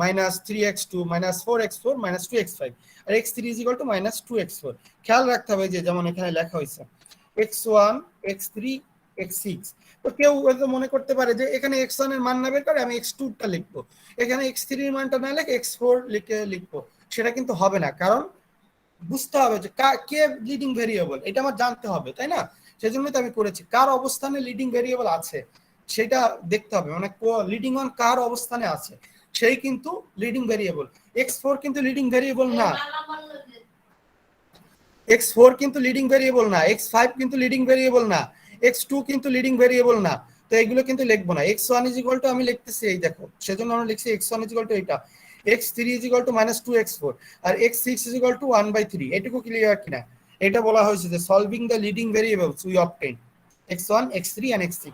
-3x2 -4x4 -2x5, আর x3 -2x4। খেয়াল রাখতে হবে যে যেমন এখানে লেখা হয়েছে x1 x3 x6। তো কেউ হয়তো মনে করতে পারে যে এখানে x1 এর মান না বের করে আমি x2 টা লিখবো, এখানে x3 এর মানটা না লিখে x4 লিখবো, সেটা কিন্তু হবে না। কারণ বুঝতে হবে যে কে লিডিং ভেরিয়েবল, এটা আমার জানতে হবে, তাই না? সেজন্যই তো আমি করেছি, কার অবস্থানে লিডিং ভেরিয়েবল আছে সেটা দেখতে হবে, মানে লিডিং অন কার অবস্থানে আছে সেই কিন্তু লিডিং ভেরিয়েবল। x4 কিন্তু লিডিং ভেরিয়েবল না, x4 কিন্তু লিডিং ভেরিয়েবল না, x5 কিন্তু লিডিং ভেরিয়েবল না, x2 কিন্তু লিডিং ভেরিয়েবল না। তো এগুলো কিন্তু লিখবো না। x1 আমি লিখতেছি, এই দেখো, সেজন্য আমরা লিখছি x1 এটা, x3 -2x4, আর x6 1/3। এটুকু ক্লিয়ার কিনা? এটা বলা হয়েছে যে solving the leading variables we obtain x1 x3 and x6।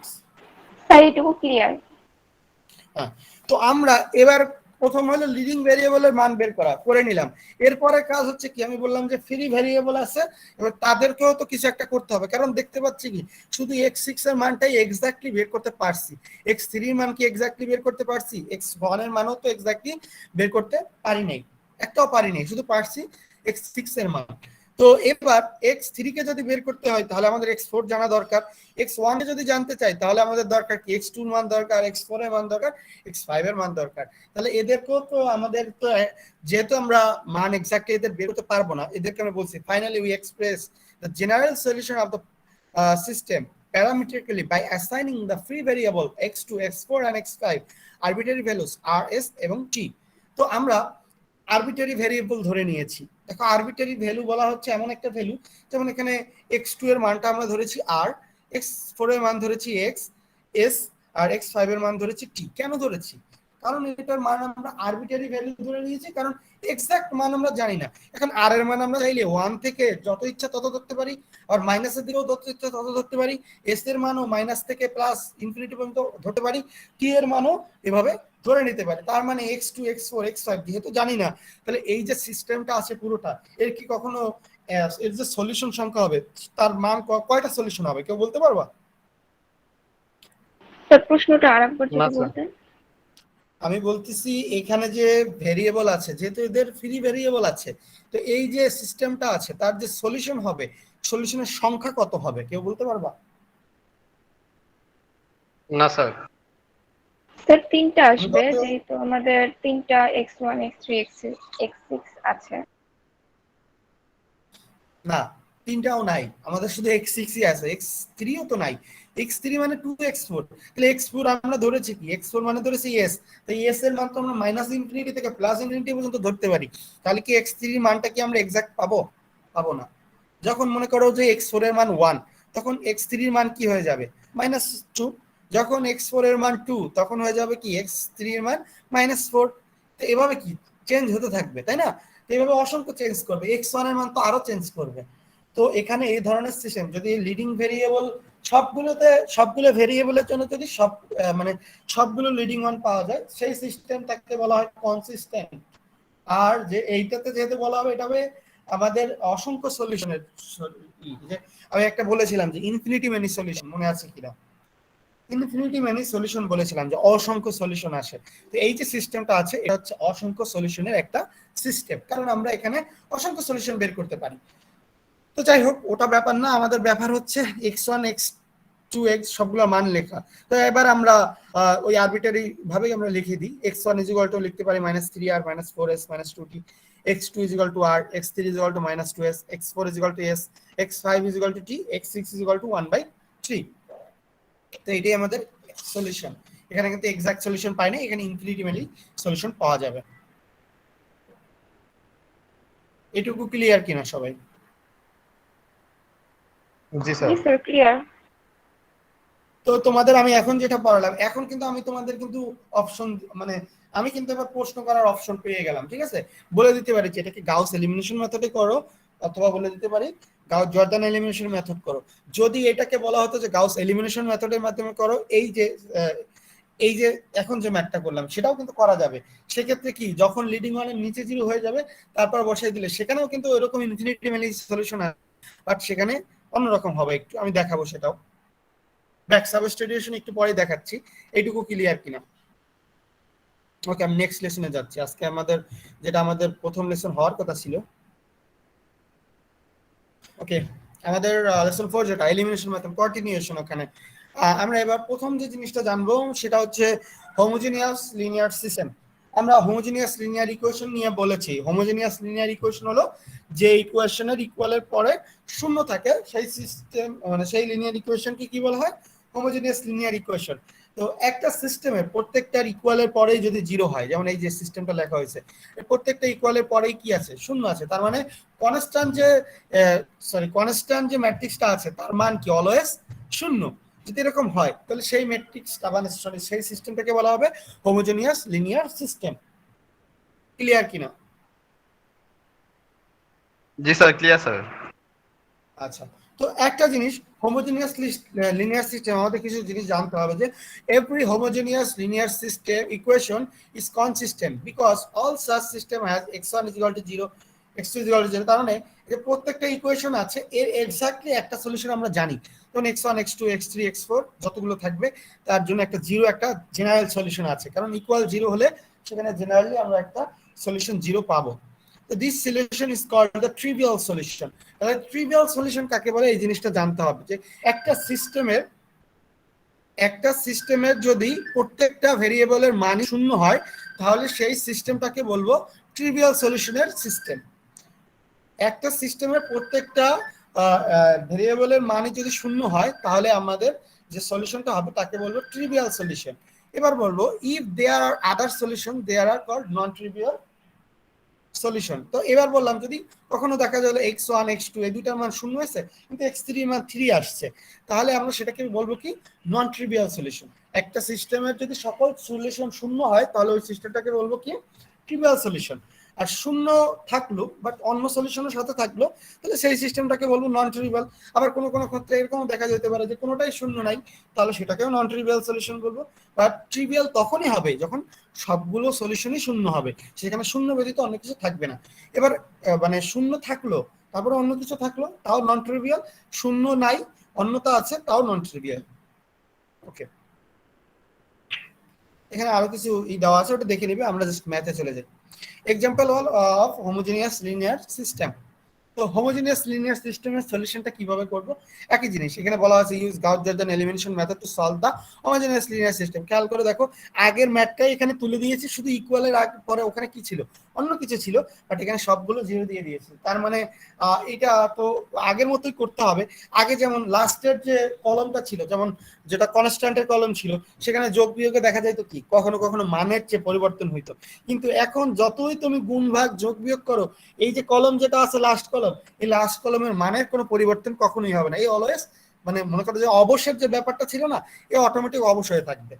Sir এটুকু ক্লিয়ার। হ্যাঁ, তো আমরা এবার প্রথম হলো লিডিং ভেরিয়েবলের মান বের করা, করে নিলাম। এরপরে কাজ হচ্ছে কি, আমি বললাম যে ফ্রি ভেরিয়েবল আছে, এবার তাদেরকেও তো কিছু একটা করতে হবে, কারণ দেখতে পাচ্ছি কি শুধু x6 এর মানটাই এক্স্যাক্টলি বের করতে পারছি, x3 এর মান কি এক্স্যাক্টলি বের করতে পারছি, x1 এর মানও তো এক্স্যাক্টলি বের করতে পারি নাই, একটাও পারি নাই, শুধু পারছি x6 এর মান। তো এবার x3 কে যদি বের করতে হয় তাহলে আমাদের x4 জানা দরকার, x1 কে যদি জানতে চাই তাহলে আমাদের দরকার কি x2 এর মান দরকার, x4 এর মান দরকার, x5 এর মান দরকার। তাহলে এদেরকেও তো আমাদের তো, যেহেতু আমরা মান এক্স্যাক্টলি এদের বের করতে পারবো না, এদেরকে আমরা বলছি finally we express the general solution of the system parametrically by assigning the free variable x2, x4 and x5 arbitrary values r, s এবং t। তো আমরা আরবিটারি ভেরিয়েবল ধরে নিয়েছি। দেখো আরবিটারি ভ্যালু বলা হচ্ছে এমন একটা ভ্যালু, যেমন এখানে x2 এর মানটা আমরা ধরেছি r, x4 এর মান ধরেছি x, s আর x5 এর মান ধরেছি t। কেন ধরেছি? কারণ এটার মান আমরা আরবিটারি ভ্যালু ধরে নিয়েছি, কারণ এক্সাক্ট মান আমরা জানি না। এখন r এর মান আমরা চাইলে 1 থেকে যত ইচ্ছা তত ধরতে পারি, আর মাইনাসের দিকেও যত ইচ্ছা তত ধরতে পারি, s এর মানও মাইনাস থেকে প্লাস ইনফিনিটি পর্যন্ত ধরতে পারি, t এর মানও এভাবে ধরে নিতে পারে। তার মানে x2, x4, x5 যেহেতু জানি না, তাহলে এই যে সিস্টেমটা আছে পুরোটা, এর কি কখনো এর যে সলিউশন সংখ্যা হবে তার মান কয়টা সলিউশন হবে কেউ বলতে পারবা? স্যার প্রশ্নটা আরেকবার না যদি স্যার। বলতেন। আমি বলতেছি এখানে যে ভেরিয়েবল আছে, যেহেতু এদের ফ্রি ভেরিয়েবল আছে, তো এই যে সিস্টেমটা আছে তার যে সলিউশন হবে, সলিউশনের সংখ্যা কত হবে কেউ বলতে পারবা? না স্যার। স্যার তিনটা আমি আসবে, কত- যেহেতু আমাদের তিনটা x1, x3, x6 আছে। না, তিনটাও নাই, আমাদের শুধু x6 ই আছে, x3 ও তো নাই। x3 মানে 2x4, তাহলে x4 আমরা ধরেছি কি, x4 মানে ধরেছি s, তো s এর মান তো আমরা মাইনাস ইনফিনিটি থেকে প্লাস ইনফিনিটি পর্যন্ত ধরতে পারি। তাহলে কি x3 এর মানটা কি আমরা এক্সাক্ট পাবো? পাবো না। যখন মনে করো যে x4 এর মান 1, তখন x3 এর মান কি হয়ে যাবে? -2। যখন x4 এর মান 2, তখন হয়ে যাবে কি x3 এর মান -4। তো এভাবে কি চেঞ্জ হতে থাকবে, তাই না? তো এভাবে অসংখ্য চেঞ্জ করবে, x1 এর মান তো আরো চেঞ্জ করবে। তো এখানে এই ধরনের সিস্টেম যদি লিডিং ভেরিয়েবল সবগুলো ভেরিয়েবলের জন্য যদি মানে সবগুলো লিডিং মান পাওয়া যায়, সেই সিস্টেমটাকে বলা হয় কনসিস্টেন্ট। আর যে এইটাতে যেহেতু বলা হবে, এটা হবে আমাদের অসংখ্য সলিউশনের, যে আমি একটা বলেছিলাম যে ইনফিনিটি মেনি সলিউশন, মনে আছে কিনা? ইনফিনিটি মেনি সলিউশন বলেছিলাম, যে অসংখ্য সলিউশন আসে। তো এই যে সিস্টেমটা আছে এটা হচ্ছে অসংখ্য সলিউশনের একটা সিস্টেম, কারণ আমরা এখানে অসংখ্য সলিউশন বের করতে পারি। তো যাই হোক, ওটা ব্যাপার না, আমাদের ব্যাপার হচ্ছে x1, x2, x সবগুলো মান লেখা। তো এবার আমরা ওই আরবিটারি ভাবেই আমরা লিখে দিই। x1 লিখতে পারি -3r, -4s, -2t, x2 r, x3 -2s, x4 s, x5 t, x6 1/3। তো এটাই আমাদের সলিউশন। এখানে কিন্তু এক্সাক্ট সলিউশন পাই না, এখানে ইনফিনিটিমেলি সলিউশন পাওয়া যাবে। এটুকু ক্লিয়ার কিনা সবাই? জি স্যার। জি স্যার, ক্লিয়ার। তো তোমাদের আমি এখন যেটা পড়ালাম, এখন কিন্তু আমি তোমাদের কিন্তু অপশন, মানে আমি কিন্তু এবার প্রশ্ন করার অপশন পেয়ে গেলাম, ঠিক আছে? বলে দিতে পারি যে এটাকে গাউস এলিমিনেশন মেথডে করো, অথবা বলে দিতে পারি গাউস জর্দান এলিমিনেশন মেথড করো। যদি এটাকে বলা হতো যে গাউস এলিমিনেশন মেথডের মাধ্যমে করো, এই যে এখন যে ম্যাথটা করলাম সেটাও কিন্তু করা যাবে। সেক্ষেত্রে কি, যখন লিডিং ওয়ানের নিচে 0 হয়ে যাবে তারপর বসাই দিলে সেখানেও কিন্তু ওইরকম ইনফিনিটিমেলি সলিউশন আসবে, বাট সেখানে অন্যরকম হবে একটু, আমি দেখাবো সেটাও। ব্যাক সাবস্টিটিউশন একটু পরে দেখাচ্ছি। এইটুকু ক্লিয়ার কিনা? ওকে, আমি নেক্সট লেসনে যাচ্ছি। আজকে আমাদের প্রথম লেসন হওয়ার কথা ছিল। ওকে, আমাদের লেসন 4 যেটা এলিমিনেশন মেথড কন্টিনিউশন, ওখানে আমরা এবার প্রথম যে জিনিসটা জানবো সেটা হচ্ছে হোমোজেনিয়াস লিনিয়ার সিস্টেম। আমরা হোমোজেনিয়াস লিনিয়ার ইকুয়েশন নিয়ে বলেছি। হোমোজেনিয়াস লিনিয়ার ইকুয়েশন হলো যে ইকুয়েশনের ইকুয়ালের পরে শূন্য থাকে, সেই সিস্টেম, মানে সেই লিনিয়ার ইকুয়েশনকে কি বলা হয়? Homogeneous linear equation. তো একটা সিস্টেমে প্রত্যেকটার ইকুয়ালের পরেই যদি 0 হয়, যেমন এই যে সিস্টেমটা লেখা হয়েছে, প্রত্যেকটা ইকুয়ালের পরেই কি আছে? শূন্য আছে। তার মানে কনস্ট্যান্ট যে ম্যাট্রিক্সটা আছে তার মান কি? অলওয়েজ শূন্য। যদি এরকম হয় তাহলে সেই ম্যাট্রিক্সটা, মানে সেই সিস্টেমটাকে বলা হবে হোমোজেনিয়াস লিনিয়ার সিস্টেম। ক্লিয়ার কিনা? জি স্যার, ক্লিয়ার স্যার। আচ্ছা, তো একটা জিনিস হোমোজেনিয়াস লিনিয়ার সিস্টেম আমাদের কিছু জিনিস জানতে হবে যে every homogeneous linear system equation is consistent because all such system has x1 = 0 x2 = 0। তার মানে যে প্রত্যেকটা ইকুয়েশন আছে এর এক্স্যাক্টলি একটা সলিউশন আমরা জানি। তখন x1 x2 x3 x4 যতগুলো থাকবে তার জন্য একটা জিরো একটা জেনারেল সলিউশন আছে, কারণ ইকুয়াল জিরো হলে সেখানে জেনারেলি আমরা একটা সলিউশন জিরো পাবো। তো this solution is called the trivial solution. তাহলে ট্রিভিয়াল সলিউশন কাকে বলে এই জিনিসটা জানতে হবে যে একটা সিস্টেমের যদি প্রত্যেকটা ভেরিয়েবলের মান শূন্য হয় তাহলে সেই সিস্টেমটাকে বলবো ট্রিভিয়াল সলিউশনের সিস্টেম। একটা সিস্টেমের প্রত্যেকটা ভেরিয়েবলের মানই যদি শূন্য হয় তাহলে আমাদের যে সলিউশনটা হবে তাকে বলবো ট্রিভিয়াল সলিউশন। এবার বলবো if there are other solution there are called non trivial solution. তো এবার বললাম যদি কখনো দেখা গেল x1 x2 এই দুইটার মান শূন্য হয়েছে কিন্তু x3 এর মান 3 আসছে, তাহলে আমরা সেটাকে বলবো কি নন ট্রিভিয়াল সলিউশন। একটা সিস্টেমের যদি সকল সলিউশন শূন্য হয় তাহলে ওই সিস্টেমটাকে বলবো কি ট্রিভিয়াল সলিউশন। আর শূন্য থাকলো বাট অন্য সলিউশনের সাথে থাকলো তাহলে সেই সিস্টেমটাকে বলবো নন ট্রিভিয়াল। আবার কোনো কোনো ক্ষেত্রে এরকম দেখা যেতে পারে যে কোনোটাই শূন্য নাই, তাহলে সেটাকেও নন ট্রিভিয়াল সলিউশন বলবো। বাট ট্রিভিয়াল তখনই হবে যখন সবগুলো সলিউশনই শূন্য হবে, সেখানে শূন্য ব্যতীত অন্য কিছু থাকবে না। এবার মানে শূন্য থাকলো তারপরে অন্য কিছু থাকলো তাও নন ট্রিভিয়াল, শূন্য নাই অন্যতা আছে তাও নন ট্রিভিয়াল। ওকে, এখানে আরো কিছু দেওয়া আছে ওটা দেখে নিবে, আমরা জাস্ট ম্যাথে চলে যাই। Example of homogeneous linear system. তো হোমোজেনিয়াস লিনিয়ার সিস্টেমের সলিউশনটা কিভাবে করব? একই জিনিস এখানে বলা আছে use Gauss Jordan elimination method to solve the homogeneous linear system. খেয়াল করে দেখো আগের ম্যাথটাই এখানে তুলে দিয়েছি, শুধু ইকুয়ালের আগে পরে ওখানে কি ছিল অন্য কিছু ছিল, বাট এখানে সবগুলো জিরো দিয়ে দিয়েছি। তার মানে এটা তো আগের মতোই করতে হবে। আগে যেমন লাস্টের যে কলমটা ছিল যেমন যেটা কনস্ট্যান্টের কলম ছিল সেখানে যোগ বিয়োগে দেখা যায় তো কি কখনো কখনো মানের চেয়ে পরিবর্তন হইতো, কিন্তু এখন যতই তুমি গুণ ভাগ যোগ বিয়োগ করো এই যে কলম যেটা আছে লাস্ট কলম, এই লাস্ট কলমের মানের কোনো পরিবর্তন কখনোই হবে না। এই অলওয়েজ মানে মনে করো যে অবশ্যের যে ব্যাপারটা ছিল না এই অটোমেটিক অবশ্যই থাকবে।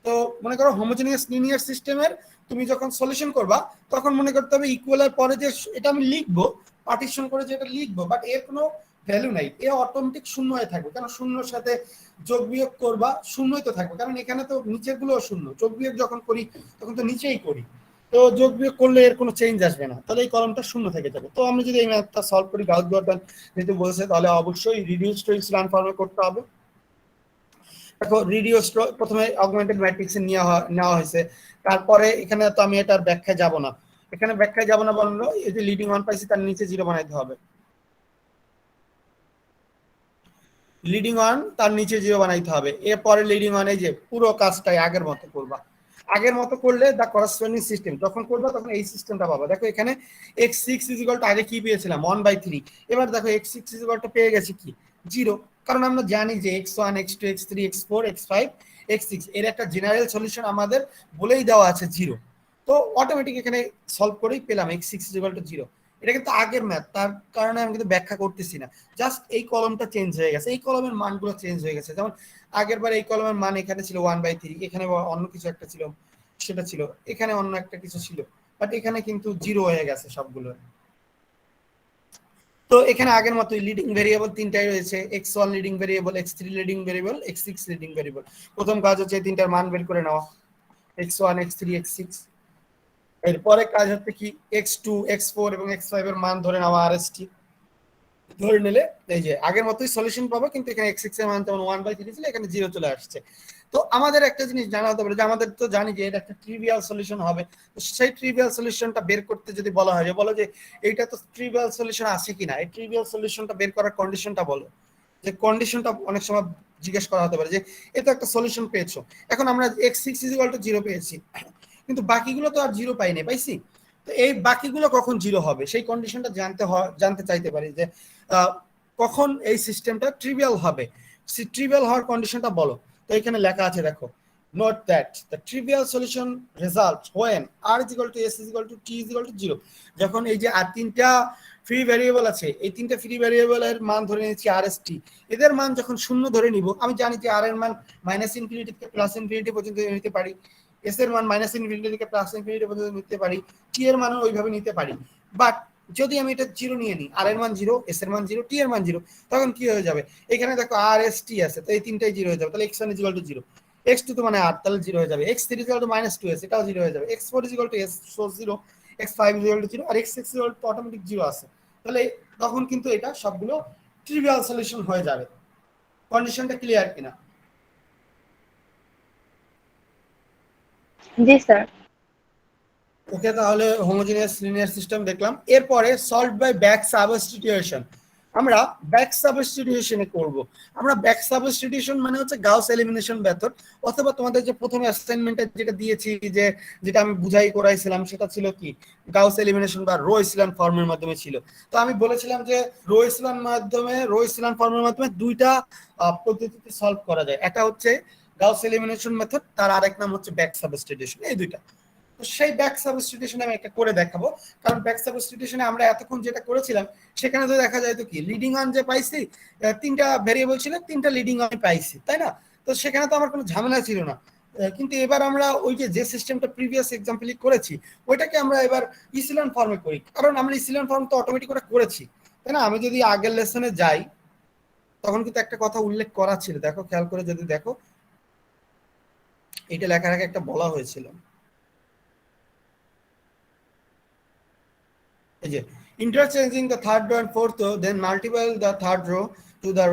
তো মনে করো হোমোজেনিয়াস লিনিয়ার সিস্টেমের তুমি যখন সলিউশন করবা তখন মনে করতে হবে ইকুয়ালের পরে যে এটা আমি লিখবো পার্টিশন করে যে এটা লিখবো বাট এর কোনো ভ্যালু নাই, এ অটোমেটিক শূন্য হয়ে থাকবে, কারণ শূন্যর সাথে যোগ বিয়োগ করবা শূন্যই তো থাকবে, কারণ এখানে তো নিচের গুলো শূন্য, যোগ বিয়োগ যখন করি তখন তো নিচেই করি, তো যোগ বিয়োগ করলে এর কোনো চেঞ্জ আসবে না, তাহলে এই কলমটা শূন্য থেকে যাবে। তো আমি যদি এই ম্যাথটা সলভ করি গাউস-জর্দান যেহেতু বলছে তাহলে অবশ্যই রিডিউস টু ইপসিলন ফর্মে করতে হবে। দেখো রিডিউস প্রথমে অগমেন্টেড ম্যাট্রিক্সে নেওয়া হয়েছে, তারপরে এখানে তো আমি এটার ব্যাখ্যায় যাব না, এখানে ব্যাখ্যায় যাব না বললো এই যে লিডিং ওয়ান পাইছি তার নিচে জিরো বানাইতে হবে, লিডিং ওয়ান তার নিচে জিরো বানাইতে হবে। এরপরে লিডিং ওয়ান এই যে পুরো কাজটাই আগের মতো করবা, আগের মতো করলে দ্য করেসপন্ডিং সিস্টেম যখন করবা তখন এই সিস্টেমটা পাবা। দেখো এখানে x6 আগে কি পেয়েছিলাম 1/3, এবার দেখো x6 পেয়ে গেছি কি 0, কারণ আমরা জানি যে x1 x2 x3 x4 x5 x6 এর একটা জেনারেল সলিউশন আমাদের বলেই দেওয়া আছে 0। তো অটোমেটিক এখানে সলভ করেই পেলাম x6 0। এটা কিন্তু আগের ম্যাথ, তার কারণে আমি কিন্তু ব্যাখ্যা করতেছি না, জাস্ট এই কলমটা চেঞ্জ হয়ে গেছে, এই কলমের মানগুলো চেঞ্জ হয়ে গেছে। যেমন আগের বার এই কলমের মান এখানে ছিল 1/3, এখানে অন্য কিছু একটা ছিল সেটা ছিল, এখানে অন্য একটা কিছু ছিল, বাট এখানে কিন্তু 0 হয়ে গেছে সবগুলো। তো এখানে আগের মতোই লিডিং ভেরিয়েবল তিনটাই রয়েছে, x1 leading variable, x3 leading variable, x6 leading variable. প্রথম কাজ হচ্ছে এই তিনটার মান বের করে নেওয়া x1 x3 x6। এরপরে কাজ হচ্ছে কি x2 x4 এবং x5 এর মান ধরে নেওয়া আরএসটি, ধরে নিলে এই যে আগের মতোই সলিউশন পাবো, কিন্তু এখানে x6 এর মান যেমন 1/3 ছিল এখানে 0 চলে আসছে। তো আমাদের একটা জিনিস জানা হতে পারে যে আমাদের তো জানি যে এটা একটা ট্রিভিয়াল সলিউশন হবে, তো সেই ট্রিভিয়াল সলিউশনটা বের করতে যদি বলা হয় যে বলো যে এইটা তো ট্রিভিয়াল সলিউশন আছে কিনা, এই ট্রিভিয়াল সলিউশনটা বের করার কন্ডিশনটা বলো, যে কন্ডিশনটা অনেক সময় জিজ্ঞেস করা হতে পারে যে এটা একটা সলিউশন পেয়েছো, এখন আমরা x6 0 পেয়েছি কিন্তু বাকিগুলো তো আর 0 পাইনি, পাইছি, তো এই বাকিগুলো কখন 0 হবে সেই কন্ডিশনটা জানতে চাইতে পারি যে কখন এই সিস্টেমটা ট্রিভিয়াল হবে, ট্রিভিয়াল হওয়ার কন্ডিশনটা বলো। তো এখানে লেখা আছে দেখো, note that the trivial solution result when r s t 0, যখন এই যে আর তিনটা ফ্রি ভ্যারিয়েবল আছে এই তিনটা ফ্রি ভ্যারিয়েবলের মান ধরে নিচ্ছি আর এস টি, এদের মান যখন শূন্য ধরে নিব, আমি জানি যে আর এর মান -∞ থেকে +∞ পর্যন্ত নিতে পারি, এস এর মান -∞ থেকে +∞ পর্যন্ত নিতে পারি, টি এর মানও ওইভাবে নিতে পারি, বাট যদি আমি এটা 0 নিয়ে নিই, আর এর মান 0, এস এর মান 0, টি এর মান 0, তখন কি হয়ে যাবে? এখানে দেখো আর এস টি আছে, তো এই তিনটাই 0 হয়ে যাবে। তাহলে x1 = 0, x2 তো মানে 8, তাহলে 0 হয়ে যাবে। x3 = -2s, এটাও 0 হয়ে যাবে। x4 = s, so 0, x5 = 0, আর x6 তো অটোমেটিক 0 আছে। তাহলে তখন কিন্তু এটা সবগুলো ট্রিভিয়াল সলিউশন হয়ে যাবে। কন্ডিশনটা ক্লিয়ার কিনা? জি স্যার। ওকে, তাহলে হোমোজেনিয়াস লিনিয়ার সিস্টেম দেখলাম। এরপরে সলভড বাই ব্যাক সাবস্টিটিউশন। আমরা ব্যাক সাবস্টিটিউশনে করব। আমরা ব্যাক সাবস্টিটিউশন মানে হচ্ছে গাউস এলিমিনেশন মেথড, অথবা তোমাদের যে প্রথমে অ্যাসাইনমেন্টে যেটা দিয়েছি, যে যেটা আমি বুঝাই করাইছিলাম, সেটা ছিল কি গাউস এলিমিনেশন বা রো ইসলান ফর্মের মাধ্যমে ছিল। তো আমি বলেছিলাম যে রো ইসলান ফর্মের মাধ্যমে দুইটা পদ্ধতিতে সলভ করা যায়। একটা হচ্ছে গাউস এলিমিনেশন মেথড, তার আরেক নাম হচ্ছে ব্যাক সাবস্টিটিউশন। এই দুইটা, তো সেই ব্যাক সাবস্টিটিউশনে আমি একটা করে দেখাবো। কারণ ব্যাক সাবস্টিটিউশনে আমরা এতক্ষণ যেটা করেছিলাম, সেখানে তো দেখা যায় তো কি লিডিং অন যে পাইছি, তিনটা ভেরিয়েবল ছিল, তিনটা লিডিং অন পাইছি, তাই না? তো সেখানে তো আমার কোনো ঝামেলা ছিল না। কিন্তু এবার আমরা ওই যে সিস্টেমটা প্রিভিয়াস এক্সাম্পলে করেছি, ওইটাকে আমরা এবার ইসিলন ফর্মে করি। কারণ আমরা ইসিলন ফর্ম তো অটোমেটিক করে করেছি, তাই না? আমি যদি আগের লেসনে যাই, তখন কিন্তু একটা কথা উল্লেখ করা ছিল, দেখো খেয়াল করে যদি দেখো, এটা লেখার আগে একটা বলা হয়েছিল, interchanging the third row and fourth row, then multiply the third row to the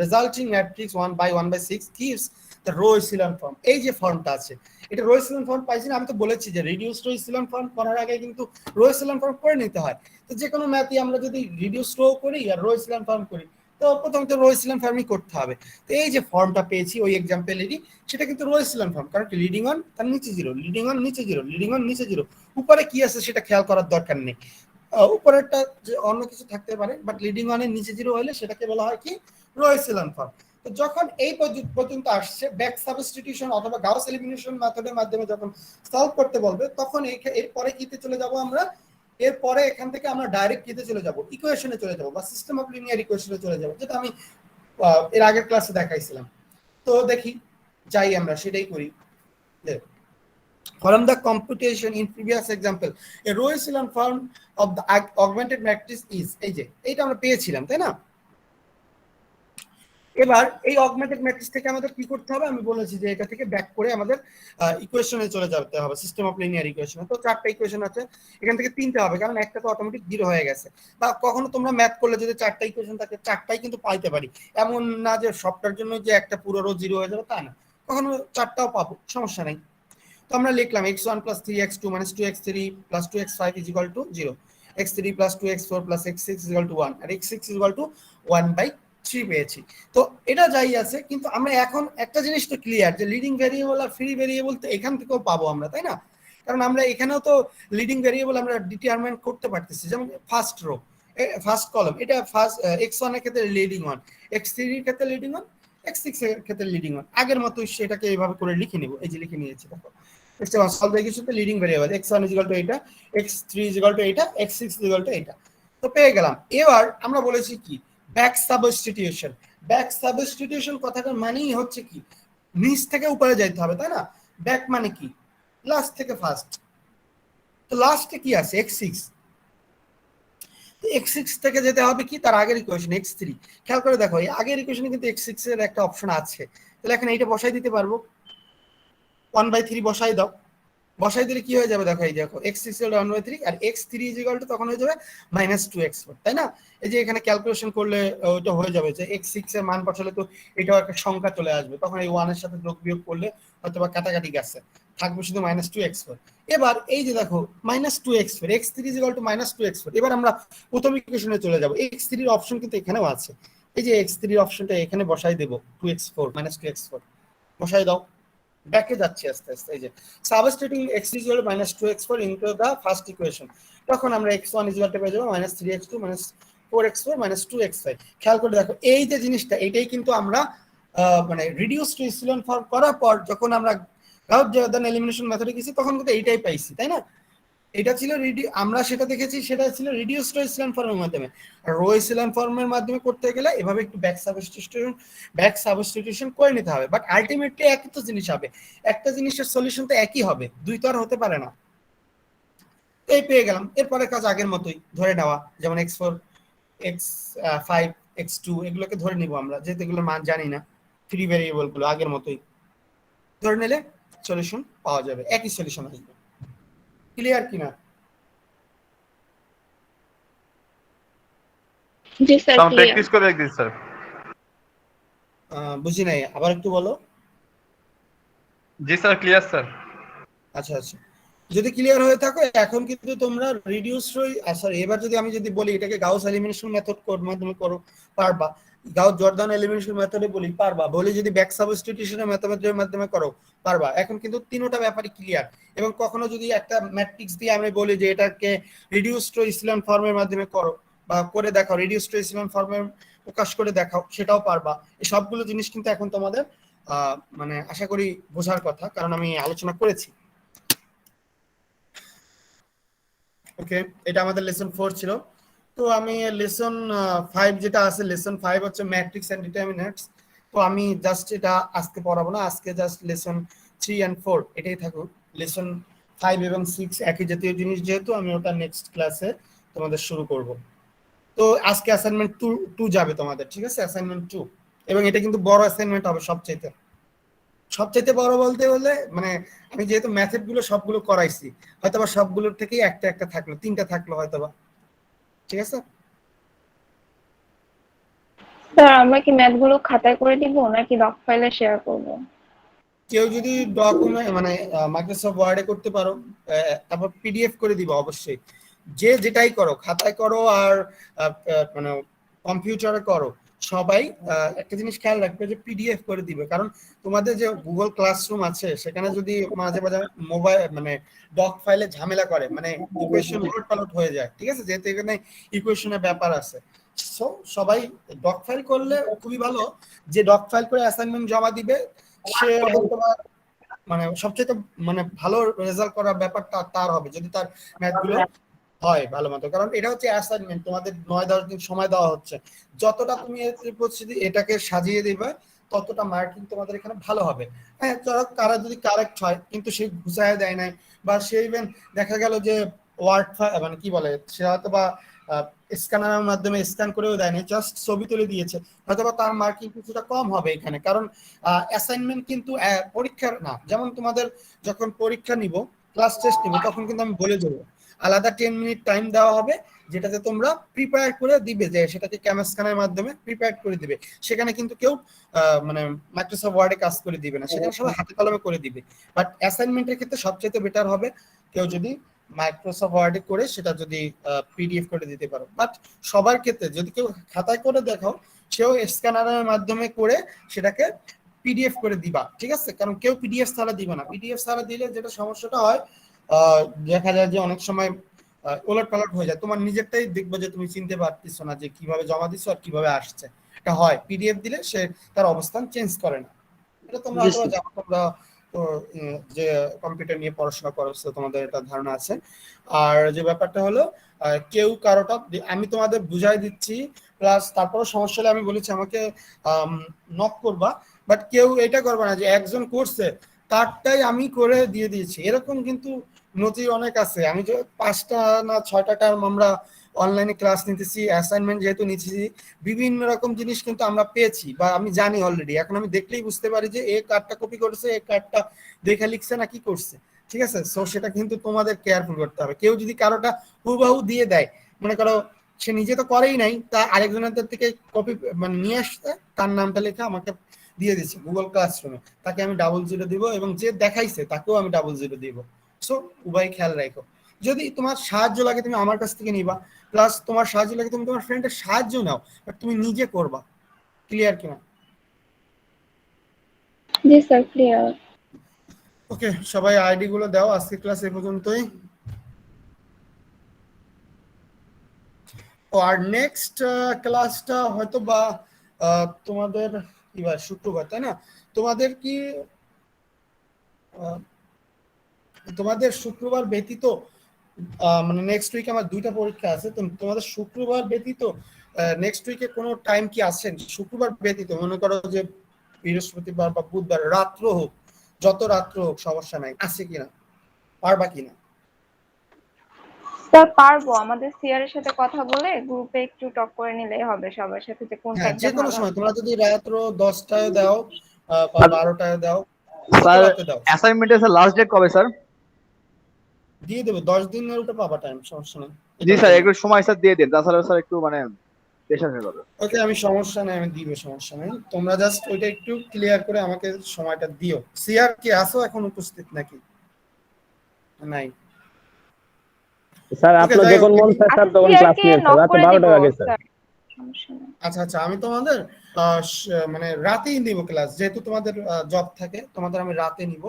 resulting matrix 1/1/6 gives the row echelon form. এই যে ফর্মটা আছে, এটা রো echelon ফর্ম পাইছি না? আমি তো বলেছি যে রিডিউস রো echelon ফর্ম করার আগে কিন্তু রো echelon ফর্ম করে নিতে হয়। তো যে কোনো ম্যাথই আমরা যদি রিডিউস রো করি আর রো echelon ফর্ম করি, তো প্রথমত রো echelon ফর্মই করতে হবে। তো এই যে ফর্মটা পেয়েছি ওই এক্সাম্পলেরই, সেটা কিন্তু রো echelon ফর্ম, কারণ লিডিং অন তার নিচে 0, লিডিং অন নিচে 0, লিডিং অন নিচে 0, উপরে কি আছে সেটা খেয়াল করার দরকার নেই। উপরেরটা যে অন্য কিছু থাকতে পারে, বাট লিডিং ওয়ানের নিচে 0 হলে সেটাকে বলা হয় কি রো echelon ফর্ম। তো যখন এই পর্যন্ত আসছে, ব্যাক সাবস্টিটিউশন অথবা গাউস এলিমিনেশন মেথডের মাধ্যমে যখন সলভ করতে বলবে, তখন এরপরে কিতে চলে যাব আমরা? এরপরে এখান থেকে আমরা ডাইরেক্ট কিতে চলে যাব? ইকুয়েশনে চলে যাব, বা সিস্টেম অফ লিনিয়ার ইকুয়েশনে চলে যাব, যেটা আমি এর আগের ক্লাসে দেখাইছিলাম। তো দেখি, যাই আমরা সেটাই করি। From the computation in previous example, a row echelon form of the augmented matrix is, এই যে এইটা আমরা পেয়েছিলাম, তাই না? এবার এই অগমেন্টেড ম্যাট্রিক্স থেকে আমাদের কি করতে হবে? আমি বলেছি যে এটা থেকে ব্যাক করে আমাদের ইকুয়েশনে চলে যেতে হবে, সিস্টেম অফ লিনিয়ার ইকুয়েশনে। তো 4টা ইকুয়েশন আছে, এখান থেকে 3টা হবে, কারণ একটা তো অটোমেটিক 0 হয়ে গেছে। বা কখনো তোমরা ম্যাথ করলে যদি 4টা ইকুয়েশন থাকে, 4টাই কিন্তু পাইতে পারি, এমন না যে সবটার জন্য যে একটা পুরো রো 0 হয়ে যাবে, তা না, কখনো 4টাও পাবো, সমস্যা নাই। তো আমরা লিখলাম x1 + 3x2 - 2x3 + 2x5 = 0, x3 + 2x4 + x6 = 1, আর x6 = 1/3 পেয়েছি। তো এটা যাই আছে, কিন্তু আমরা এখন একটা জিনিস তো ক্লিয়ার, যে লিডিং ভেরিয়েবল আর ফ্রি ভেরিয়েবল তো এখান থেকেও পাবো আমরা, তাই না? কারণ আমরা এখানেও তো লিডিং ভেরিয়েবল আমরা ডিটারমাইন করতে পারতেছি। যেমন ফার্স্ট রো, ফার্স্ট কলাম, এটা ফার্স্ট x1 এর ক্ষেত্রে লিডিং 1, x3 এর ক্ষেত্রে লিডিং 1, x6 এর ক্ষেত্রে লিডিং 1। আগের মতোই সেটাকে এইভাবে করে লিখে নিব, এই যে লিখে নিয়েছি, দেখো সলভ হয়ে গেছে। তো লিডিং ভেরিয়েবল x1 = এইটা, x3 = এইটা, x6 = এইটা, তো পেয়ে গেলাম। এবার আমরা বলেছি কি ব্যাক সাবস্টিটিউশন। ব্যাক সাবস্টিটিউশন কথাটার মানেই হচ্ছে কি নিচ থেকে উপরে যাইতে হবে, তাই না? ব্যাক মানে কি লাস্ট থেকে ফার্স্ট। তো লাস্টে কি আছে? x6, x6 থেকে যেতে হবে কি তার আগের ইকুয়েশন x3। খেয়াল করে দেখো, এই আগের ইকুয়েশনে কিন্তু x6 এর একটা অপশন আছে, তাহলে এখানে এইটা বসাই দিতে পারবো, 1/3 বসাই দাও। বসাই দিলে কি হয়ে যাবে? দেখো, এই দেখো x6 = 1/3, আর x3 = তখন হয়ে যাবে -2x4, তাই না? এই যে এখানে ক্যালকুলেশন করলে ওইটা হয়ে যাবে যে x6 এর মান বসালে তো এটাও একটা সংখ্যা চলে আসবে, তখন এই 1 এর সাথে যোগ বিয়োগ করলে অথবা কাটাকাটি গেছে, থাকবে শুধু -2x4। এবার এই যে দেখো -2x4, x3 = -2x4। এবার আমরা প্রথম ইকুয়েশনে চলে যাব, x3 এর অপশন কিন্তু এখানেও আছে, এই যে x3 এর অপশনটা এখানে বসাই দেব, 2x4 -2x4 বসাই দাও। ব্যাকে যাচ্ছি আস্তে আস্তে, এই যে substituting x = -2x4 into the first equation, তখন আমরা x1 পেয়ে যাবো -3x2 - 4x4 - 2x5। খেয়াল করে দেখো, এই যে জিনিসটা, এটাই কিন্তু আমরা মানে রিডিউস টু ইচেলন ফর্ম করার পর যখন আমরা গাউস জর্দান এলিমিনেশন মেথডে গেছি, তখন কিন্তু এইটাই পাইছি, তাই না? এটা ছিল আমরা সেটা দেখেছি, সেটা ছিল রিডিউস টু ইচেলন ফর্মের মাধ্যমে। আর রো ইচেলন ফর্মের মাধ্যমে করতে গেলে এভাবে একটু ব্যাক সাবস্টিটিউশন করে নিতে হবে, বাট আলটিমেটলি একই তো জিনিস হবে, একটা জিনিসের সলিউশন তো একই হবে, দুই তো আর হতে পারে না। এই পেয়ে গেলাম, এরপরে কাজ আগের মতোই ধরে নেওয়া, যেমন x4 x5 x2 এগুলোকে ধরে নিব আমরা, যেহেতু এগুলোর মান জানি না, ফ্রি ভেরিয়েবল গুলো আগের মতোই ধরে নিলে সলিউশন পাওয়া যাবে, একই সলিউশন আসবে। ক্লিয়ার কিনা? জি স্যার हम ক্লিয়ার। प्रैक्टिस करो एक दिन सर। বুঝি নাই, আবার একটু বলো। जी सर क्लियर सर। আচ্ছা আচ্ছা, যদি ক্লিয়ার হয়ে থাকো এখন কিন্তু তোমরা রিডিউস সরি, এবার যদি আমি যদি বলি এটাকে গাউস এলিমিনেশন মেথড মাধ্যমে করো পারবা, গাউস জর্দান এলিমিনেশন মেথডে বলি পারবা, বলি যদি ব্যাক সাবস্টিটিউশনের মেথডের মাধ্যমে করো পারবা। এখন কিন্তু তিনটা ব্যাপারই ক্লিয়ার। এবং কখনো যদি একটা ম্যাট্রিক্স দিয়ে আমি বলি যে এটাকে রিডিউস টু ইসলাম ফর্মের মাধ্যমে করো বা করে দেখাও, রিডিউস টু ইসলাম ফর্মে প্রকাশ করে দেখাও, সেটাও পারবা। এই সবগুলো জিনিস কিন্তু এখন তোমাদের মানে আশা করি বোঝার কথা, কারণ আমি আলোচনা করেছি। ওকে, এটা আমাদের লেসন 4 ছিল। তো আমি লেসন 5 যেটা আছে, লেসন 5 হচ্ছে ম্যাট্রিক্স এন্ড ডিটারমিনেন্টস। তো আমি জাস্ট এটা আজকে পড়াবো না, আজকে জাস্ট লেসন 3 এন্ড 4 এটাই থাকুক। লেসন 5 এবং 6 একই জাতীয় জিনিস, যেহেতু আমি ওটা নেক্সট ক্লাসে তোমাদের শুরু করব। তো আজকে অ্যাসাইনমেন্ট 2 যাবে তোমাদের, ঠিক আছে? অ্যাসাইনমেন্ট 2, এবং এটা কিন্তু বড় অ্যাসাইনমেন্ট হবে সবচাইতে বড় বলতে হলে, মানে আমি যেহেতু ম্যাথড গুলো সবগুলো করাইছি, হয়তোবা সবগুলোর থেকেই একটা একটা থাকলো, 3টা থাকলো হয়তোবা, ঠিক আছে? স্যার আমরা কি ম্যাথ গুলো খাতায় করে দিব নাকি ডক ফাইলে শেয়ার করব? কেউ যদি ডকুমেন্ট মানে মাইক্রোসফট ওয়ার্ডে করতে পারো, তারপর পিডিএফ করে দিবা অবশ্যই। যে যেটাই করো, খাতায় করো আর মানে কম্পিউটারে করো, সবাই একটা জিনিস খেয়াল রাখবে যে পিডিএফ করে দিবে। কারণ তোমাদের যে গুগল ক্লাসরুম আছে সেখানে যদি মাঝে মাঝে মোবাইল মানে ডক ফাইলে ঝামেলা করে, মানে ইকুয়েশন উলটপালট হয়ে যায়, ঠিক আছে? যেহেতু এখানে ইকুয়েশনের ব্যাপার আছে, সো সবাই ডক ফাইল করলে খুবই ভালো। যে ডক ফাইল করে অ্যাসাইনমেন্ট জমা দিবে সে মানে সবচেয়ে মানে ভালো রেজাল্ট করার ব্যাপারটা তার হবে, যদি তার ম্যাথ গুলো হয় ভালো মতো। কারণ এটা হচ্ছে অ্যাসাইনমেন্ট, তোমাদের 9-10 দিন সময় দেওয়া হচ্ছে, যতটা তুমি এটাকে সাজিয়ে দিবে ততটা মার্কিং তোমাদের এখানে ভালো হবে। হ্যাঁ, কারা যদি কারেক্ট হয় কিন্তু সে ঘুষায় দেয় নাই, বা সে ইভেন দেখা গেল যে ওয়ার্ড মানে কি বলে, সে হয়তো বা স্ক্যানারের মাধ্যমে স্ক্যান করেও দেয়নি, জাস্ট ছবি তুলে দিয়েছে, হয়তোবা তার মার্কিং কিছুটা কম হবে এখানে। কারণ অ্যাসাইনমেন্ট কিন্তু পরীক্ষার না, যেমন তোমাদের যখন পরীক্ষা নিব, ক্লাস টেস্ট নিব, তখন কিন্তু আমি বলে দেবো আলাদা 10 মিনিট টাইম দেওয়া হবে, যেটাতে তোমরা প্রিপেয়ার করে দিবে, যে সেটাকে ক্যামেরা স্ক্যানের মাধ্যমে প্রিপেয়ার করে দিবে। সেখানে কিন্তু কেউ মানে মাইক্রোসফট ওয়ার্ডে কাজ করে দিবে না, সেখানে সবাই হাতে কলমে করে দিবে। বাট অ্যাসাইনমেন্টের ক্ষেত্রে সবচেয়ে বেটার হবে কেউ যদি মাইক্রোসফট ওয়ার্ডে করে সেটা যদি পিডিএফ করে দিতে পারো। বাট সবার ক্ষেত্রে যদি কেউ খাতায় করে দেখাও, সেও স্ক্যানারের মাধ্যমে করে সেটাকে পিডিএফ করে দিবা, ঠিক আছে? কারণ কেউ পিডিএফ ছাড়া দিবে না। পিডিএফ ছাড়া দিলে যেটা সমস্যাটা হয়, দেখা যায় যে অনেক সময় ওলট পালট হয়ে যায়, তোমার নিজেরটাই দেখবে যে তুমি চিনতে পারতেছো না যে কিভাবে জমা দিছো আর কিভাবে আসছে। এটা হয়, পিডিএফ দিলে সে তার অবস্থান চেঞ্জ করে না। এটা তোমরা হয়তো জানো, তোমরা তো যে কম্পিউটার নিয়ে পড়াশোনা করছো, তোমাদের এটা ধারণা আছে। আর যে ব্যাপারটা হলো, কেউ কারোটা আমি তোমাদের বুঝাই দিচ্ছি, প্লাস তারপরে সমস্যা হলে আমি বলেছি আমাকে নক করবা। বাট কেউ এটা করবে না যে একজন করছে তারটাই আমি করে দিয়ে দিয়েছি, এরকম কিন্তু নথি অনেক আছে। আমি যে 5টা না 6টা টার্ম আমরা অনলাইনে ক্লাস নিতেছি, অ্যাসাইনমেন্ট যেহেতু নিতেছি, বিভিন্ন রকম জিনিস কিন্তু আমরা পেয়েছি বা আমি জানি অলরেডি। এখন আমি দেখলেই বুঝতে পারি যে এই কার্ডটা কপি করেছে, এই কার্ডটা দেখে লিখছে না কি করছে, ঠিক আছে? সো সেটা কিন্তু তোমাদের কেয়ারফুল করতে হবে। কেউ যদি কারোটা হুবহু দিয়ে দেয়, মনে করো সে নিজে তো করেই নাই, তা আরেকজনের থেকে কপি মানে নিয়ে আসতে তার নামটা লেখা আমাকে দিয়ে দিচ্ছে গুগল ক্লাসরুমে, তাকে আমি 0.0 দিব, এবং যে দেখাইছে তাকেও আমি 0.0 দিব। সো উভয় খেয়াল রাখো। যদি তোমার সাহায্য লাগে তুমি আমার কাছ থেকে নিবা, প্লাস তোমার সাহায্য লাগে তুমি তোমার ফ্রেন্ডের সাহায্য নাও, বাট তুমি নিজে করবা। ক্লিয়ার কিনা? জি স্যার ক্লিয়ার। ওকে, সবাই আইডি গুলো দাও। আজকে ক্লাস এই পর্যন্তই। আর নেক্সট ক্লাসটা হয়তো বা তোমাদের কিবার শুক্রবার, তাই না? তোমাদের কি তোমাদের শুক্রবার ব্যতীত মানে নেক্সট উইকে আমার 2টা পরীক্ষা আছে, তো তোমাদের শুক্রবার ব্যতীত নেক্সট উইকে কোনো টাইম কি আছেন? শুক্রবার ব্যতীত মনে করো যে বৃহস্পতিবার বা বুধবার রাত্র হোক, যত রাত্র হোক সমস্যা নাই, আছে কিনা, পারবা কিনা? স্যার পারবো, আমাদের সিআর এর সাথে কথা বলে গ্রুপে একটু টক করে নিলেই হবে সবার সাথে যে কোন হ্যাঁ, টাইমটা যে কোনো ভালো সময় হবে। তোমরা যদি রাত্র 10টায় দাও বা স্যার 12টায় দাও, যত স্যার রাতে দাও অ্যাসাইনমেন্টের স্যার লাস্ট ডেট কবে স্যার? দিয়ে দেবো, 10 দিনের উপরে পাবা টাইম, সমস্যা নেই জি এটার স্যার, জন্য। একটু সময় স্যার দিয়ে দিন, তাছাড়া স্যার একটু মানে প্রেশার হয়ে যাবে। ওকে, আমি সমস্যা নেই, আমি দিব, সমস্যা নেই। তোমরা জাস্ট ওইটা একটু ক্লিয়ার করে আমাকে সময়টা দিও। সিআর কি আসো এখন উপস্থিত নাকি নাই? স্যার ওকে, আপনার যাই হোক। যখন মন চায় স্যার আচ্ছা তখন সিআর ক্লাস কে নিয়েন স্যার, নক রাতে করে দিব 12টার আগে স্যার। স্যার, সমস্যা নেই। আচ্ছা আচ্ছা, আমি তোমাদের মানে রাতেই নিব ক্লাস, যেহেতু তোমাদের জব থাকে, তোমাদের আমি রাতে নিব।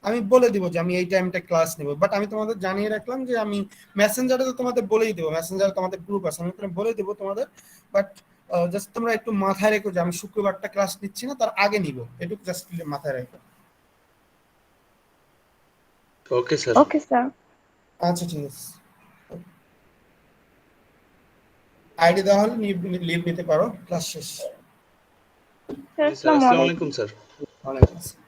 আমি বলে দিব যে আমি এই টাইমটা ক্লাস নিব, বাট আমি তোমাদের জানিয়ে রাখলাম যে আমি মেসেঞ্জারে তো তোমাদের বলেই দেবো, মেসেঞ্জারে তোমাদের গ্রুপ আছে, আমি তোমাদের বলে দেবো তোমাদের। বাট জাস্ট তোমরা একটু মাথায় রেখো যে আমি শুক্রবারটা ক্লাস নিচ্ছি না, তার আগে নিব, এটুকু জাস্ট মাথায় রেখো। Okay sir. Okay sir. আচ্ছা ঠিক আছে, আইডি দেওয়া হলে লিভ নিতে পারো, ক্লাস শেষ। স্যার জি স্যার, আসসালামু আসসালামু আলাইকুম। আলাইকুম স্যার। ওয়ালাইকুম আসসালাম।